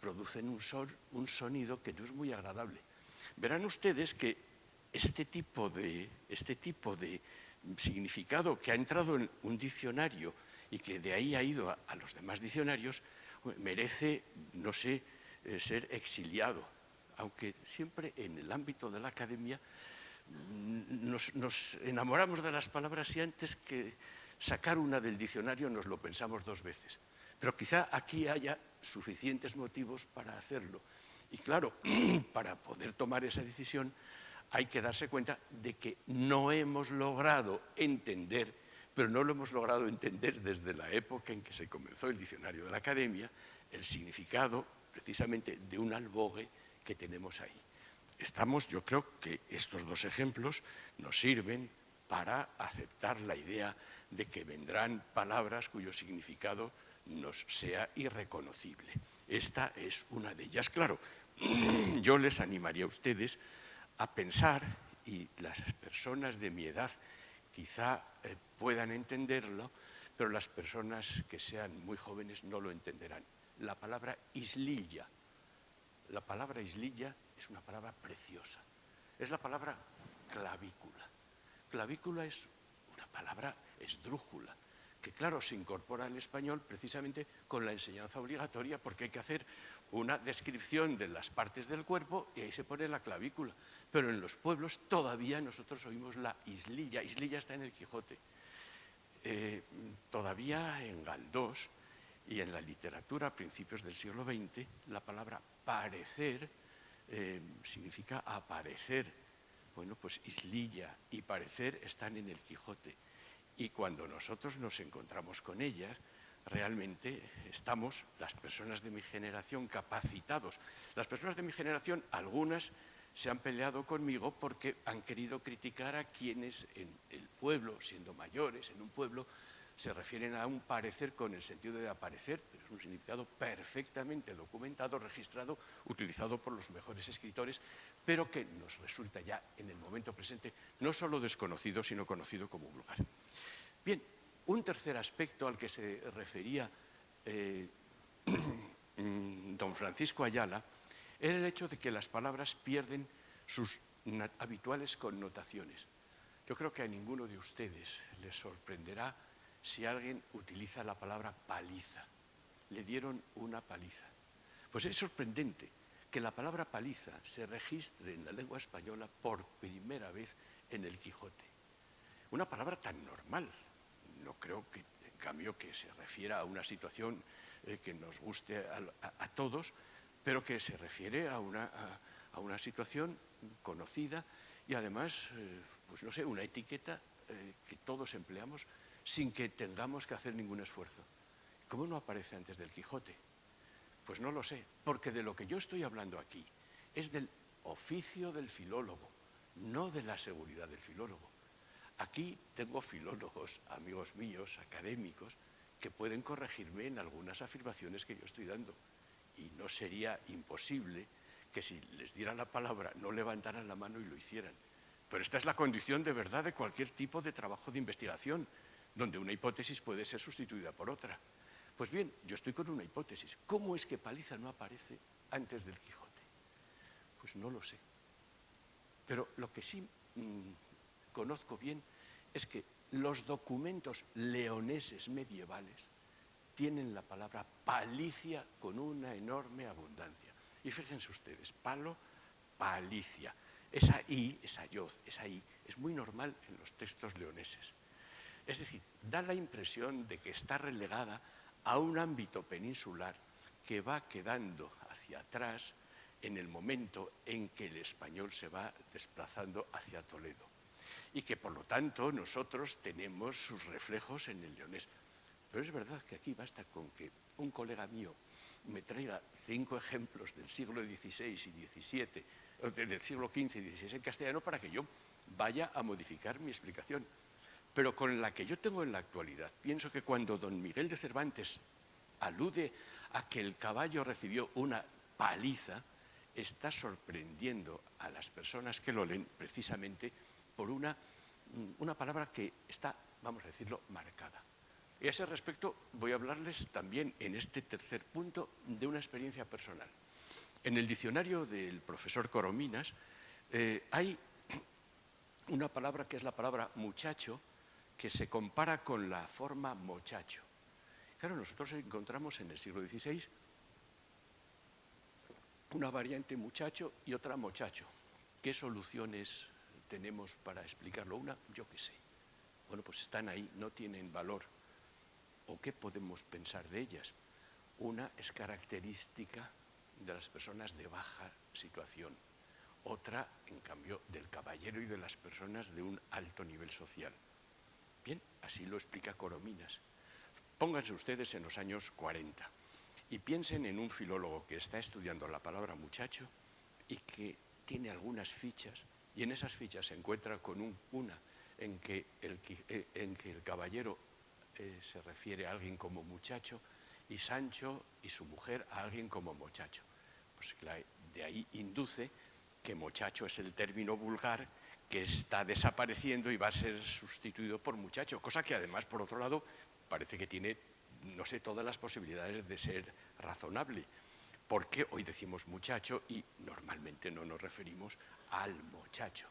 producen un sonido que no es muy agradable. Verán ustedes que este tipo de significado que ha entrado en un diccionario y que de ahí ha ido a los demás diccionarios, merece, no sé, ser exiliado, aunque siempre en el ámbito de la academia nos enamoramos de las palabras y antes que sacar una del diccionario nos lo pensamos dos veces. Pero quizá aquí haya suficientes motivos para hacerlo. Y claro, para poder tomar esa decisión hay que darse cuenta de que no hemos logrado entender, pero no lo hemos logrado entender desde la época en que se comenzó el diccionario de la academia, el significado precisamente de un albogue que tenemos ahí. Yo creo que estos dos ejemplos nos sirven para aceptar la idea de que vendrán palabras cuyo significado nos sea irreconocible. Esta es una de ellas. Claro, yo les animaría a ustedes a pensar, y las personas de mi edad quizá puedan entenderlo, pero las personas que sean muy jóvenes no lo entenderán. La palabra islilla. La palabra islilla es una palabra preciosa. Es la palabra clavícula. Clavícula es una palabra esdrújula, que claro, se incorpora al español precisamente con la enseñanza obligatoria porque hay que hacer una descripción de las partes del cuerpo y ahí se pone la clavícula. Pero en los pueblos todavía nosotros oímos la islilla. Islilla está en el Quijote. Todavía en Galdós y en la literatura a principios del siglo XX, la palabra parecer significa aparecer. Bueno, pues islilla y parecer están en el Quijote. Y cuando nosotros nos encontramos con ellas, realmente estamos, las personas de mi generación, capacitados. Las personas de mi generación, algunas se han peleado conmigo porque han querido criticar a quienes en el pueblo, siendo mayores, en un pueblo, se refieren a un parecer con el sentido de aparecer, pero es un significado perfectamente documentado, registrado, utilizado por los mejores escritores, pero que nos resulta ya en el momento presente no solo desconocido, sino conocido como vulgar. Bien, un tercer aspecto al que se refería don Francisco Ayala era el hecho de que las palabras pierden sus habituales connotaciones. Yo creo que a ninguno de ustedes les sorprenderá si alguien utiliza la palabra paliza. Le dieron una paliza. Pues es sorprendente que la palabra paliza se registre en la lengua española por primera vez en el Quijote. Una palabra tan normal. No creo que, en cambio, que se refiera a una situación que nos guste a todos, pero que se refiere a una situación conocida y además, pues no sé, una etiqueta que todos empleamos sin que tengamos que hacer ningún esfuerzo. ¿Cómo no aparece antes del Quijote? Pues no lo sé, porque de lo que yo estoy hablando aquí es del oficio del filólogo, no de la seguridad del filólogo. Aquí tengo filólogos, amigos míos, académicos, que pueden corregirme en algunas afirmaciones que yo estoy dando. Y no sería imposible que si les diera la palabra no levantaran la mano y lo hicieran. Pero esta es la condición de verdad de cualquier tipo de trabajo de investigación, donde una hipótesis puede ser sustituida por otra. Pues bien, yo estoy con una hipótesis. ¿Cómo es que Paliza no aparece antes del Quijote? Pues no lo sé. Pero lo que sí conozco bien es que los documentos leoneses medievales tienen la palabra palicia con una enorme abundancia. Y fíjense ustedes, palo, palicia. Esa I, esa yoz, esa I, es muy normal en los textos leoneses. Es decir, da la impresión de que está relegada a un ámbito peninsular que va quedando hacia atrás en el momento en que el español se va desplazando hacia Toledo. Y que, por lo tanto, nosotros tenemos sus reflejos en el leonés. Pero es verdad que aquí basta con que un colega mío me traiga 5 ejemplos del siglo XVI y XVII, del siglo XV y XVI en castellano, para que yo vaya a modificar mi explicación. Pero con la que yo tengo en la actualidad, pienso que cuando don Miguel de Cervantes alude a que el caballo recibió una paliza, está sorprendiendo a las personas que lo leen precisamente por una palabra que está, vamos a decirlo, marcada. Y a ese respecto voy a hablarles también en este tercer punto de una experiencia personal. En el diccionario del profesor Corominas hay una palabra que es la palabra muchacho, que se compara con la forma mochacho. Claro, nosotros encontramos en el siglo XVI una variante muchacho y otra mochacho. ¿Qué soluciones tenemos para explicarlo? Una, yo qué sé. Bueno, pues están ahí, no tienen valor. ¿O qué podemos pensar de ellas? Una es característica de las personas de baja situación. Otra, en cambio, del caballero y de las personas de un alto nivel social. Bien, así lo explica Corominas. Pónganse ustedes en los años 40 y piensen en un filólogo que está estudiando la palabra muchacho y que tiene algunas fichas, y en esas fichas se encuentra con una en que el caballero se refiere a alguien como muchacho y Sancho y su mujer a alguien como mochacho. Pues de ahí induce que mochacho es el término vulgar que está desapareciendo y va a ser sustituido por muchacho, cosa que además, por otro lado, parece que tiene, no sé, todas las posibilidades de ser razonable, porque hoy decimos muchacho y normalmente no nos referimos al mochacho.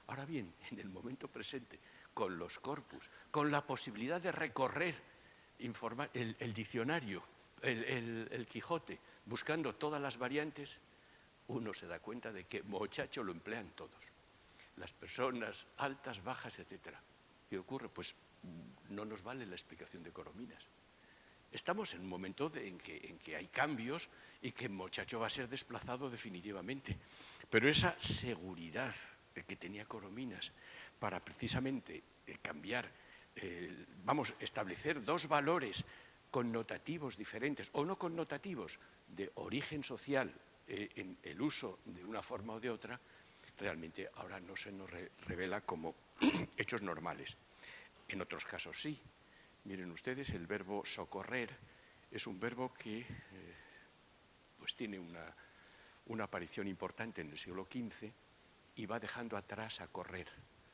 Ahora bien, en el momento presente, con los corpus, con la posibilidad de recorrer el diccionario, el Quijote, buscando todas las variantes, uno se da cuenta de que mochacho lo emplean todos. Las personas altas, bajas, etc. ¿Qué ocurre? Pues no nos vale la explicación de Corominas. Estamos en un momento en que hay cambios y que mochacho va a ser desplazado definitivamente. Pero esa seguridad que tenía Corominas para precisamente cambiar, establecer dos valores connotativos diferentes o no connotativos de origen social en el uso de una forma o de otra, realmente ahora no se nos revela como hechos normales. En otros casos sí. Miren ustedes, el verbo socorrer es un verbo que pues tiene una aparición importante en el siglo XV y va dejando atrás a correr.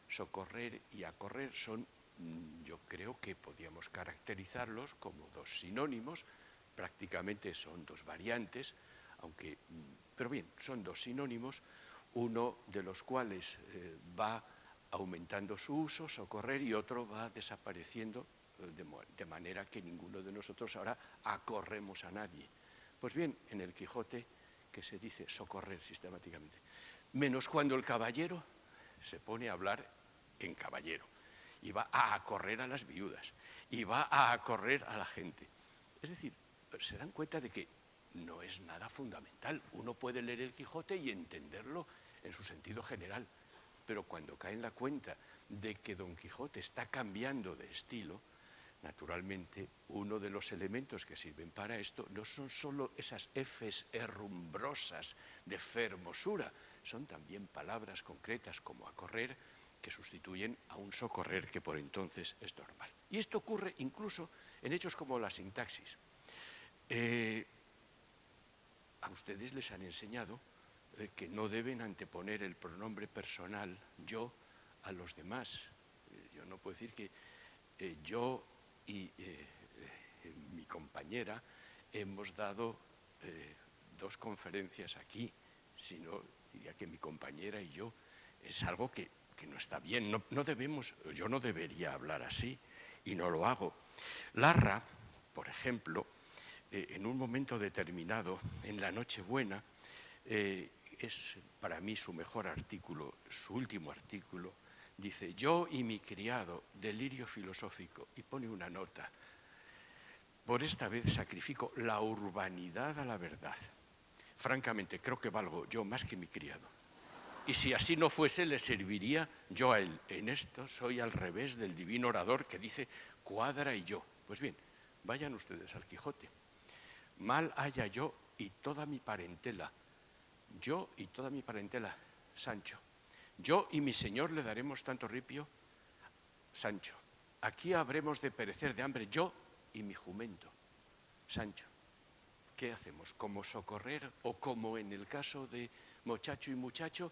Socorrer y a correr son, yo creo que podríamos caracterizarlos como dos sinónimos, prácticamente son dos variantes, pero bien, son dos sinónimos, uno de los cuales va aumentando su uso, socorrer, y otro va desapareciendo, de manera que ninguno de nosotros ahora acorremos a nadie. Pues bien, en el Quijote, que se dice socorrer sistemáticamente, menos cuando el caballero se pone a hablar en caballero, y va a acorrer a las viudas, y va a acorrer a la gente. Es decir, se dan cuenta de que no es nada fundamental. Uno puede leer el Quijote y entenderlo en su sentido general, pero cuando cae en la cuenta de que Don Quijote está cambiando de estilo, Naturalmente, uno de los elementos que sirven para esto no son solo esas Fs herrumbrosas de fermosura, son también palabras concretas como a correr, que sustituyen a un socorrer que por entonces es normal. Y esto ocurre incluso en hechos como la sintaxis. A ustedes les han enseñado que no deben anteponer el pronombre personal yo a los demás. Yo no puedo decir que yo y mi compañera hemos dado 2 conferencias aquí, sino diría que mi compañera y yo es algo que no está bien. No debemos, yo no debería hablar así y no lo hago. Larra, por ejemplo, en un momento determinado, en la Nochebuena, es para mí su mejor artículo, su último artículo, dice, yo y mi criado, delirio filosófico, y pone una nota, por esta vez sacrifico la urbanidad a la verdad. Francamente, creo que valgo yo más que mi criado. Y si así no fuese, le serviría yo a él. En esto soy al revés del divino orador que dice, cuadra y yo. Pues bien, vayan ustedes al Quijote. Mal haya yo y toda mi parentela. Yo y toda mi parentela, Sancho. Yo y mi señor le daremos tanto ripio, Sancho. Aquí habremos de perecer de hambre, yo y mi jumento, Sancho. ¿Qué hacemos? ¿Como socorrer o como en el caso de muchacho y muchacho?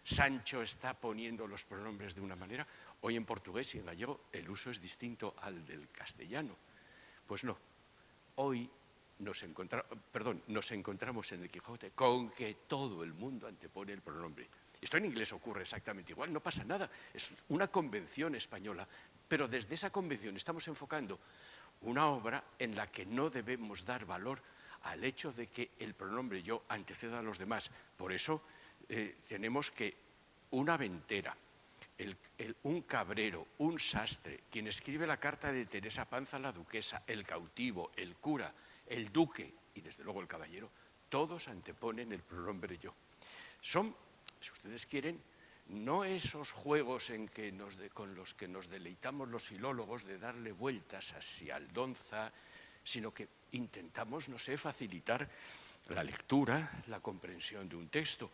Sancho está poniendo los pronombres de una manera. Hoy en portugués y en gallego el uso es distinto al del castellano. Pues no. Hoy nos encontramos en el Quijote con que todo el mundo antepone el pronombre. Esto en inglés ocurre exactamente igual, no pasa nada. Es una convención española, pero desde esa convención estamos enfocando una obra en la que no debemos dar valor al hecho de que el pronombre yo anteceda a los demás. Por eso tenemos que una ventera, un cabrero, un sastre, quien escribe la carta de Teresa Panza a la duquesa, el cautivo, el cura, el duque y desde luego el caballero, todos anteponen el pronombre yo. Son, si ustedes quieren, no esos juegos con los que nos deleitamos los filólogos de darle vueltas hacia Aldonza, sino que intentamos, no sé, facilitar la lectura, la comprensión de un texto.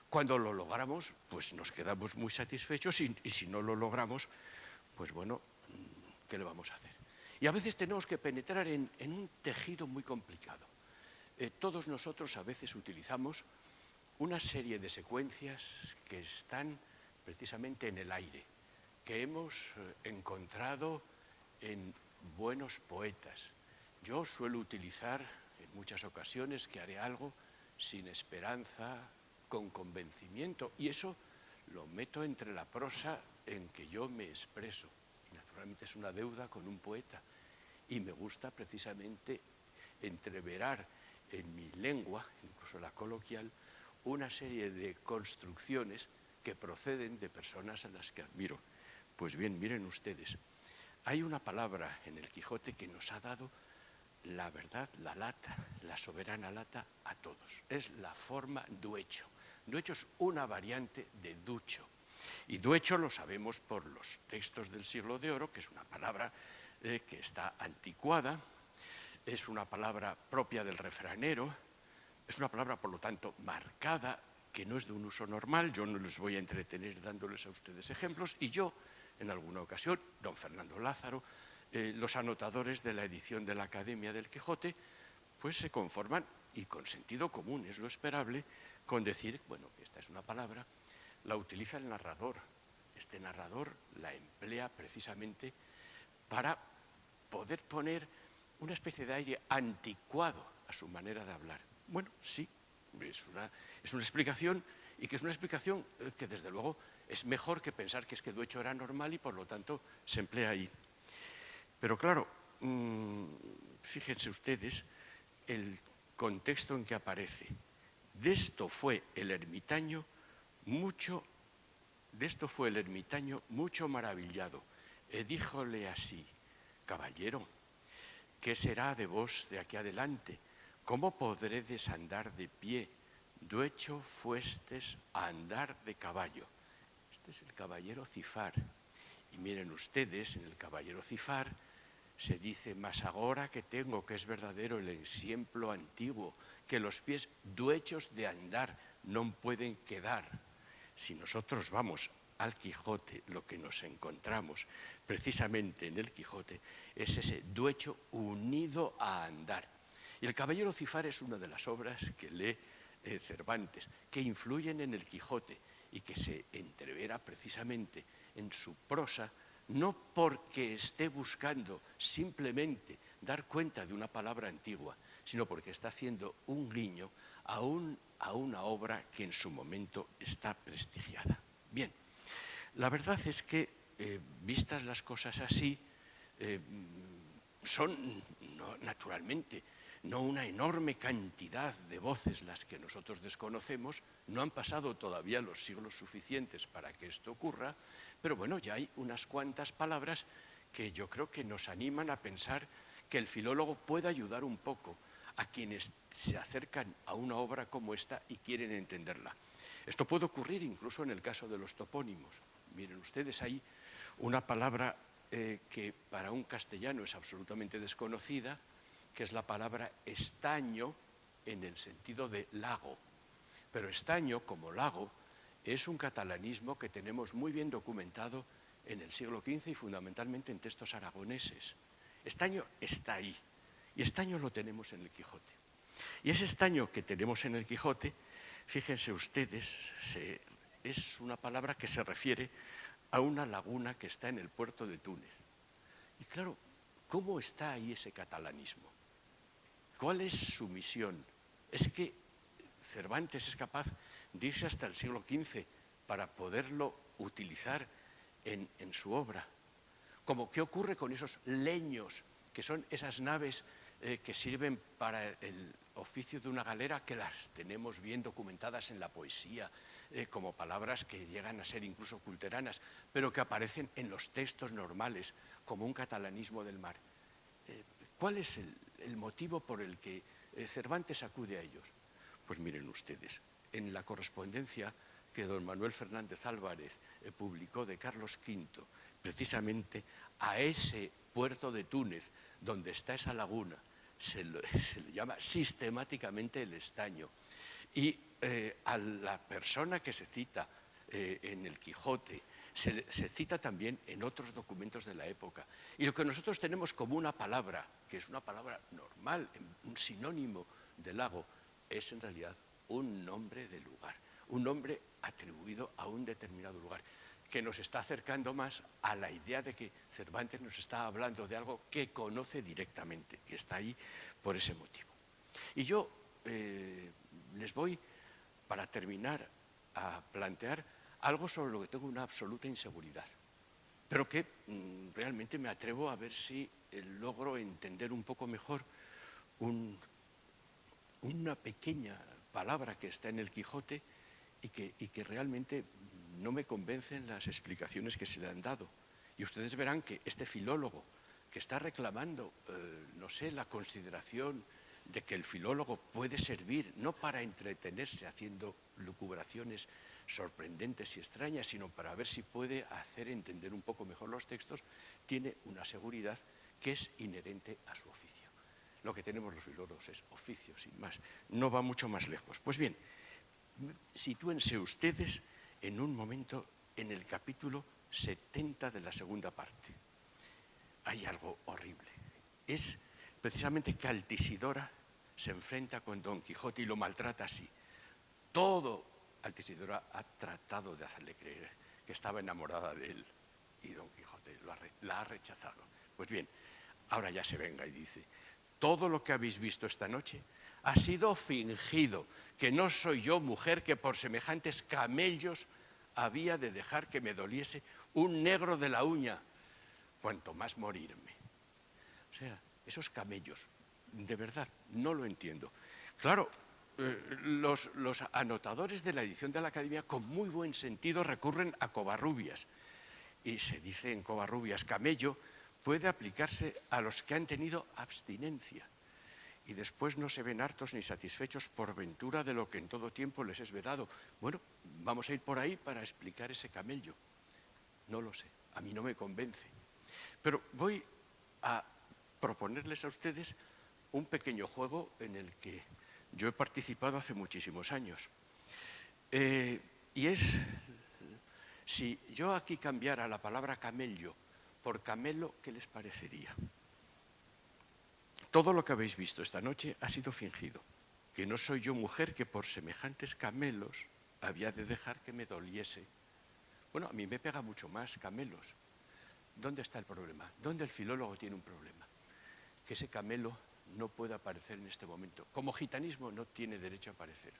Cuando lo logramos, pues nos quedamos muy satisfechos y si no lo logramos, pues bueno, ¿qué le vamos a hacer? Y a veces tenemos que penetrar en un tejido muy complicado. Todos nosotros a veces utilizamos una serie de secuencias que están precisamente en el aire, que hemos encontrado en buenos poetas. Yo suelo utilizar en muchas ocasiones que haré algo sin esperanza, con convencimiento, y eso lo meto entre la prosa en que yo me expreso. Y naturalmente es una deuda con un poeta, y me gusta precisamente entreverar en mi lengua, incluso la coloquial, una serie de construcciones que proceden de personas a las que admiro. Pues bien, miren ustedes, hay una palabra en el Quijote que nos ha dado la verdad, la lata, la soberana lata a todos. Es la forma duecho. Duecho es una variante de ducho. Y duecho lo sabemos por los textos del Siglo de Oro, que es una palabra que está anticuada, es una palabra propia del refranero, es una palabra, por lo tanto, marcada, que no es de un uso normal. Yo no les voy a entretener dándoles a ustedes ejemplos, y yo, en alguna ocasión, don Fernando Lázaro, los anotadores de la edición de la Academia del Quijote, pues se conforman, y con sentido común, es lo esperable, con decir, bueno, esta es una palabra, la utiliza el narrador. Este narrador la emplea precisamente para poder poner una especie de aire anticuado a su manera de hablar. Bueno, sí, es una explicación, y que es una explicación que desde luego es mejor que pensar que es que duecho era normal y por lo tanto se emplea ahí. Pero claro, fíjense ustedes el contexto en que aparece. De esto fue el ermitaño mucho maravillado. Díjole así, caballero, ¿qué será de vos de aquí adelante? ¿Cómo podré desandar de pie? Duecho fuestes a andar de caballo. Este es el caballero Cifar. Y miren ustedes, en el caballero Cifar se dice, mas agora que tengo que es verdadero el ejemplo antiguo, que los pies duechos de andar no pueden quedar. Si nosotros vamos al Quijote, lo que nos encontramos precisamente en el Quijote es ese duecho unido a andar. Y el Caballero Cifar es una de las obras que lee Cervantes, que influyen en el Quijote y que se entrevera precisamente en su prosa, no porque esté buscando simplemente dar cuenta de una palabra antigua, sino porque está haciendo un guiño a una obra que en su momento está prestigiada. Bien, la verdad es que, vistas las cosas así, son naturalmente no una enorme cantidad de voces las que nosotros desconocemos, no han pasado todavía los siglos suficientes para que esto ocurra, pero bueno, ya hay unas cuantas palabras que yo creo que nos animan a pensar que el filólogo puede ayudar un poco a quienes se acercan a una obra como esta y quieren entenderla. Esto puede ocurrir incluso en el caso de los topónimos. Miren ustedes, hay una palabra que para un castellano es absolutamente desconocida, que es la palabra estaño en el sentido de lago. Pero estaño, como lago, es un catalanismo que tenemos muy bien documentado en el siglo XV y fundamentalmente en textos aragoneses. Estaño está ahí, y estaño lo tenemos en el Quijote. Y ese estaño que tenemos en el Quijote, fíjense ustedes, es una palabra que se refiere a una laguna que está en el puerto de Túnez. Y claro, ¿cómo está ahí ese catalanismo? ¿Cuál es su misión? Es que Cervantes es capaz de irse hasta el siglo XV para poderlo utilizar en su obra. Como qué ocurre con esos leños, que son esas naves que sirven para el oficio de una galera, que las tenemos bien documentadas en la poesía, como palabras que llegan a ser incluso culteranas, pero que aparecen en los textos normales como un catalanismo del mar. ¿Cuál es el motivo por el que Cervantes acude a ellos? Pues miren ustedes, en la correspondencia que don Manuel Fernández Álvarez publicó de Carlos V, precisamente a ese puerto de Túnez, donde está esa laguna, se le llama sistemáticamente el estaño. Y a la persona que se cita en el Quijote, se cita también en otros documentos de la época. Y lo que nosotros tenemos como una palabra, que es una palabra normal, un sinónimo de lago, es en realidad un nombre de lugar, un nombre atribuido a un determinado lugar, que nos está acercando más a la idea de que Cervantes nos está hablando de algo que conoce directamente, que está ahí por ese motivo. Y yo les voy, para terminar, a plantear algo sobre lo que tengo una absoluta inseguridad, pero que realmente me atrevo a ver si logro entender un poco mejor una pequeña palabra que está en el Quijote y que realmente no me convencen las explicaciones que se le han dado. Y ustedes verán que este filólogo que está reclamando, no sé, la consideración de que el filólogo puede servir no para entretenerse haciendo lucubraciones sorprendentes y extrañas, sino para ver si puede hacer entender un poco mejor los textos, tiene una seguridad que es inherente a su oficio. Lo que tenemos los filólogos es oficio, sin más, no va mucho más lejos. Pues bien, sitúense ustedes en un momento en el capítulo 70 de la segunda parte. Hay algo horrible. Es precisamente que Altisidora se enfrenta con Don Quijote y lo maltrata así. Todo Altisidora ha tratado de hacerle creer que estaba enamorada de él y Don Quijote la ha rechazado. Pues bien, ahora ya se venga y dice: todo lo que habéis visto esta noche ha sido fingido, que no soy yo, mujer, que por semejantes camellos había de dejar que me doliese un negro de la uña, cuanto más morirme. O sea, esos camellos, de verdad, no lo entiendo. Claro, los anotadores de la edición de la Academia, con muy buen sentido, recurren a Covarrubias. Y se dice en Covarrubias, camello puede aplicarse a los que han tenido abstinencia y después no se ven hartos ni satisfechos por ventura de lo que en todo tiempo les es vedado. Bueno, vamos a ir por ahí para explicar ese camello. No lo sé, a mí no me convence. Pero voy a proponerles a ustedes un pequeño juego en el que yo he participado hace muchísimos años. Y es, si yo aquí cambiara la palabra camello por camelo, ¿qué les parecería? Todo lo que habéis visto esta noche ha sido fingido, que no soy yo mujer que por semejantes camelos había de dejar que me doliese. Bueno, a mí me pega mucho más camelos. ¿Dónde está el problema? ¿Dónde el filólogo tiene un problema? Que ese camelo no puede aparecer en este momento. Como gitanismo no tiene derecho a aparecer.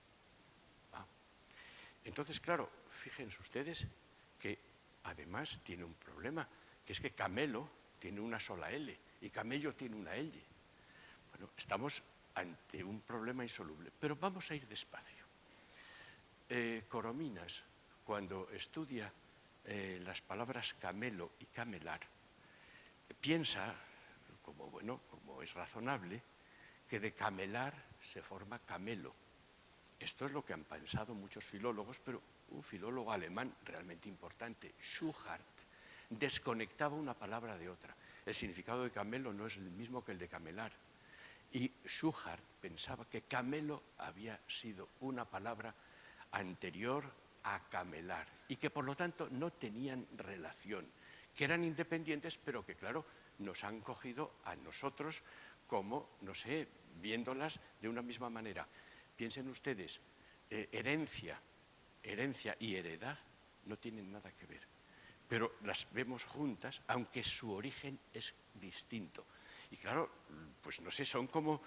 Entonces, claro, fíjense ustedes que además tiene un problema, que es que camelo tiene una sola L y camello tiene una L. Bueno, estamos ante un problema insoluble, pero vamos a ir despacio. Corominas, cuando estudia las palabras camelo y camelar, piensa, como es razonable, que de camelar se forma camelo. Esto es lo que han pensado muchos filólogos, pero un filólogo alemán realmente importante, Schuchart, desconectaba una palabra de otra. El significado de camelo no es el mismo que el de camelar. Y Schuchart pensaba que camelo había sido una palabra anterior a camelar y que por lo tanto no tenían relación, que eran independientes, pero que claro, nos han cogido a nosotros como, no sé, viéndolas de una misma manera. Piensen ustedes, herencia y heredad no tienen nada que ver, pero las vemos juntas, aunque su origen es distinto. Y claro, pues no sé, son como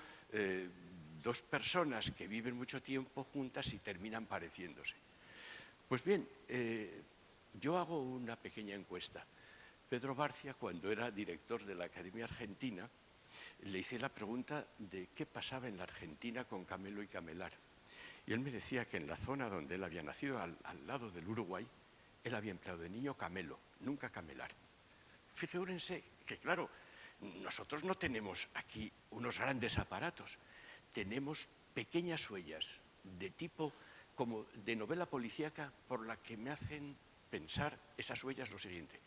dos personas que viven mucho tiempo juntas y terminan pareciéndose. Pues bien, yo hago una pequeña encuesta. Pedro Barcia, cuando era director de la Academia Argentina, le hice la pregunta de qué pasaba en la Argentina con camelo y camelar. Y él me decía que en la zona donde él había nacido, al lado del Uruguay, él había empleado de niño camelo, nunca camelar. Fíjense que, claro, nosotros no tenemos aquí unos grandes aparatos, tenemos pequeñas huellas de tipo como de novela policíaca por la que me hacen pensar esas huellas lo siguiente.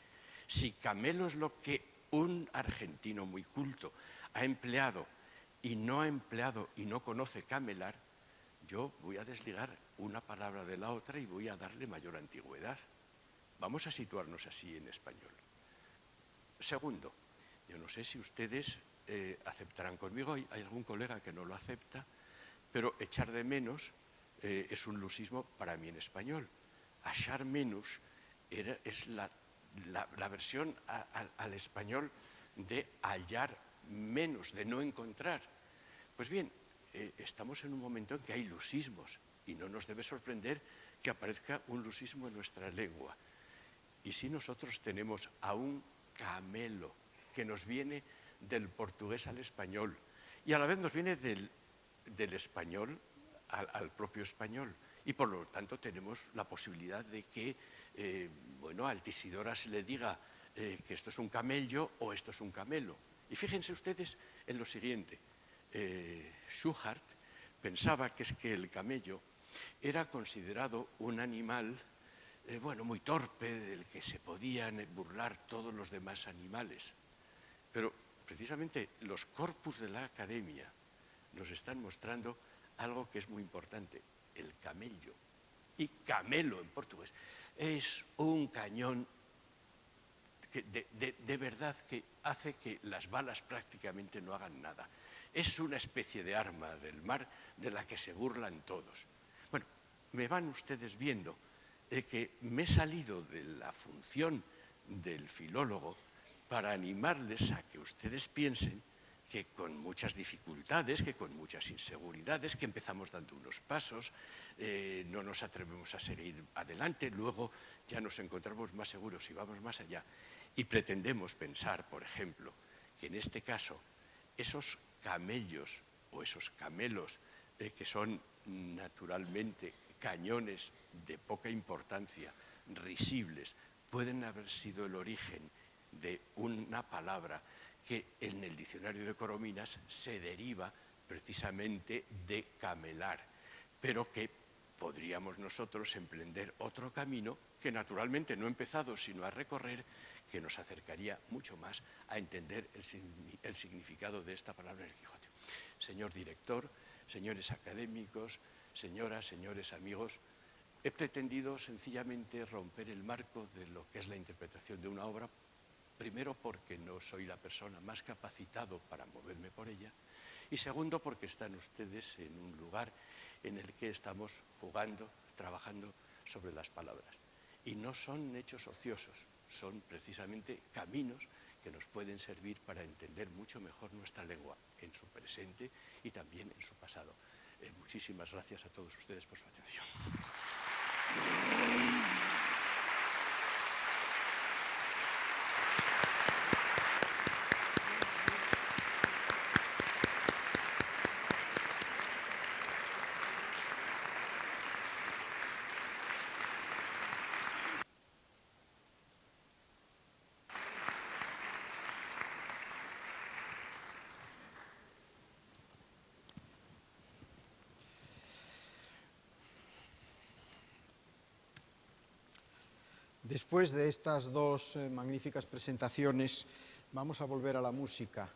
Si camelo es lo que un argentino muy culto ha empleado y no ha empleado y no conoce camelar, yo voy a desligar una palabra de la otra y voy a darle mayor antigüedad. Vamos a situarnos así en español. Segundo, yo no sé si ustedes aceptarán conmigo, hay algún colega que no lo acepta, pero echar de menos es un lusismo para mí en español. Achar menos es la versión al español de hallar menos, de no encontrar. Pues bien, estamos en un momento en que hay lusismos y no nos debe sorprender que aparezca un lusismo en nuestra lengua. Y si nosotros tenemos a un camelo que nos viene del portugués al español y a la vez nos viene del español al propio español, y por lo tanto tenemos la posibilidad de que a Altisidora se le diga que esto es un camello o esto es un camelo. Y fíjense ustedes en lo siguiente, Schuchart pensaba que es que el camello era considerado un animal muy torpe, del que se podían burlar todos los demás animales. Pero precisamente los corpus de la academia nos están mostrando algo que es muy importante, el camello. Y camelo en portugués es un cañón que de verdad que hace que las balas prácticamente no hagan nada. Es una especie de arma del mar de la que se burlan todos. Bueno, me van ustedes viendo que me he salido de la función del filólogo para animarles a que ustedes piensen que con muchas dificultades, que con muchas inseguridades, que empezamos dando unos pasos, no nos atrevemos a seguir adelante, luego ya nos encontramos más seguros y vamos más allá. Y pretendemos pensar, por ejemplo, que en este caso esos camellos o esos camelos que son naturalmente cañones de poca importancia, risibles, pueden haber sido el origen de una palabra que en el diccionario de Corominas se deriva precisamente de camelar, pero que podríamos nosotros emprender otro camino que naturalmente no he empezado sino a recorrer, que nos acercaría mucho más a entender el significado de esta palabra en el Quijote. Señor director, señores académicos, señoras, señores amigos, he pretendido sencillamente romper el marco de lo que es la interpretación de una obra, primero porque no soy la persona más capacitado para moverme por ella, y segundo porque están ustedes en un lugar en el que estamos jugando, trabajando sobre las palabras. Y no son hechos ociosos, son precisamente caminos que nos pueden servir para entender mucho mejor nuestra lengua en su presente y también en su pasado. Muchísimas gracias a todos ustedes por su atención. Después de estas dos magníficas presentaciones, vamos a volver a la música.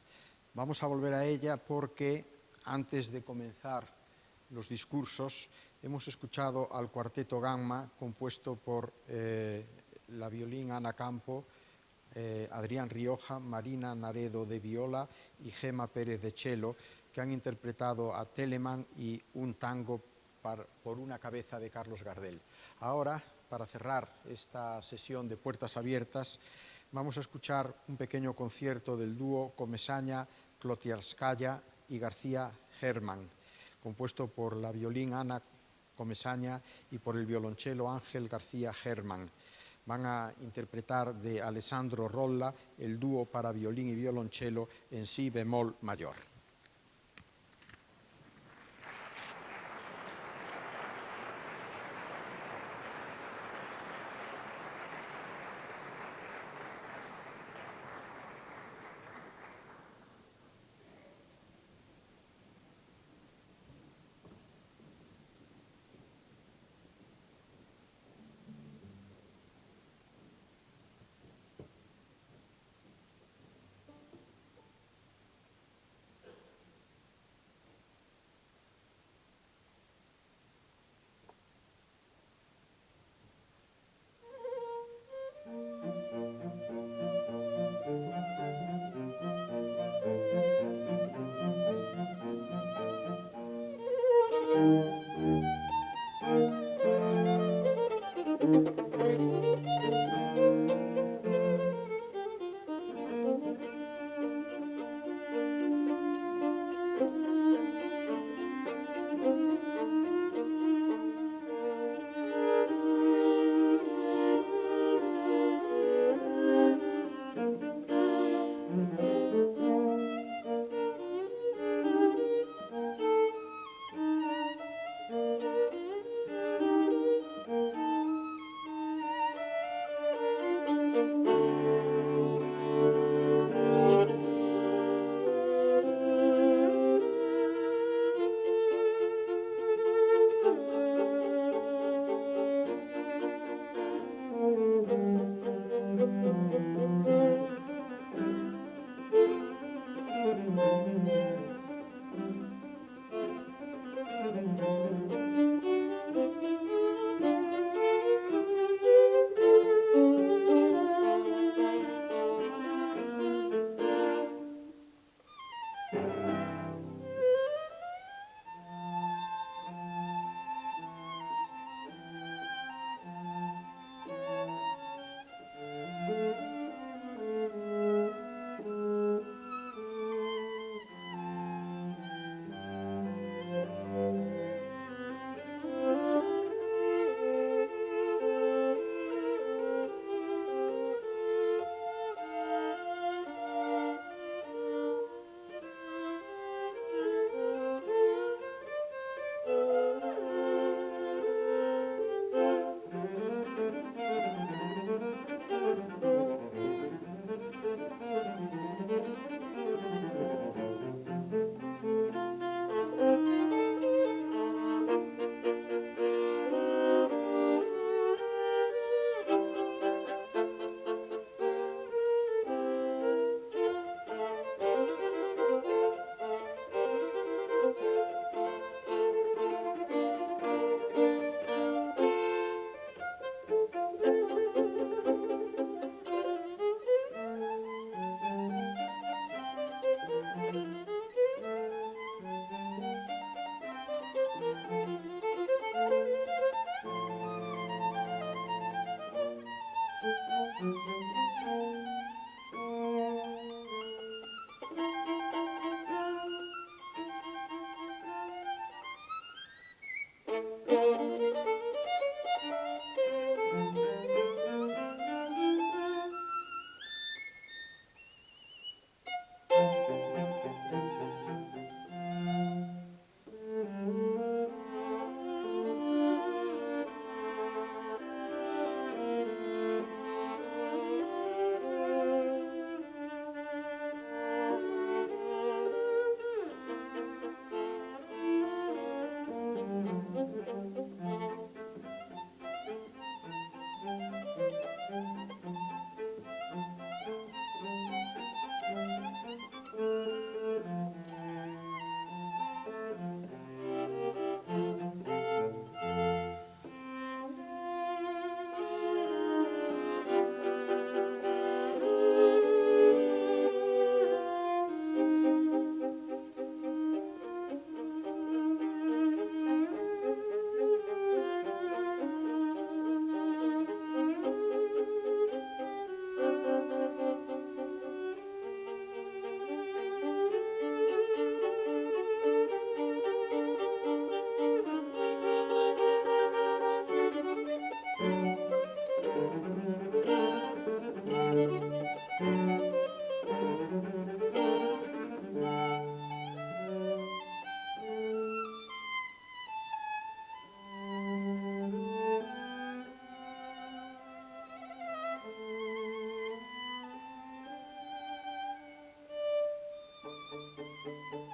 Vamos a volver a ella porque antes de comenzar los discursos hemos escuchado al cuarteto Gamma, compuesto por la violín Ana Campo, Adrián Rioja, Marina Naredo de viola y Gema Pérez de cello, que han interpretado a Telemann y un tango por una cabeza de Carlos Gardel. Ahora, para cerrar esta sesión de puertas abiertas, vamos a escuchar un pequeño concierto del dúo Comesaña, Klotiarskaya y García Herman, compuesto por la violín Ana Comesaña y por el violonchelo Ángel García Herman. Van a interpretar de Alessandro Rolla el dúo para violín y violonchelo en si bemol mayor.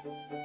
Thank you.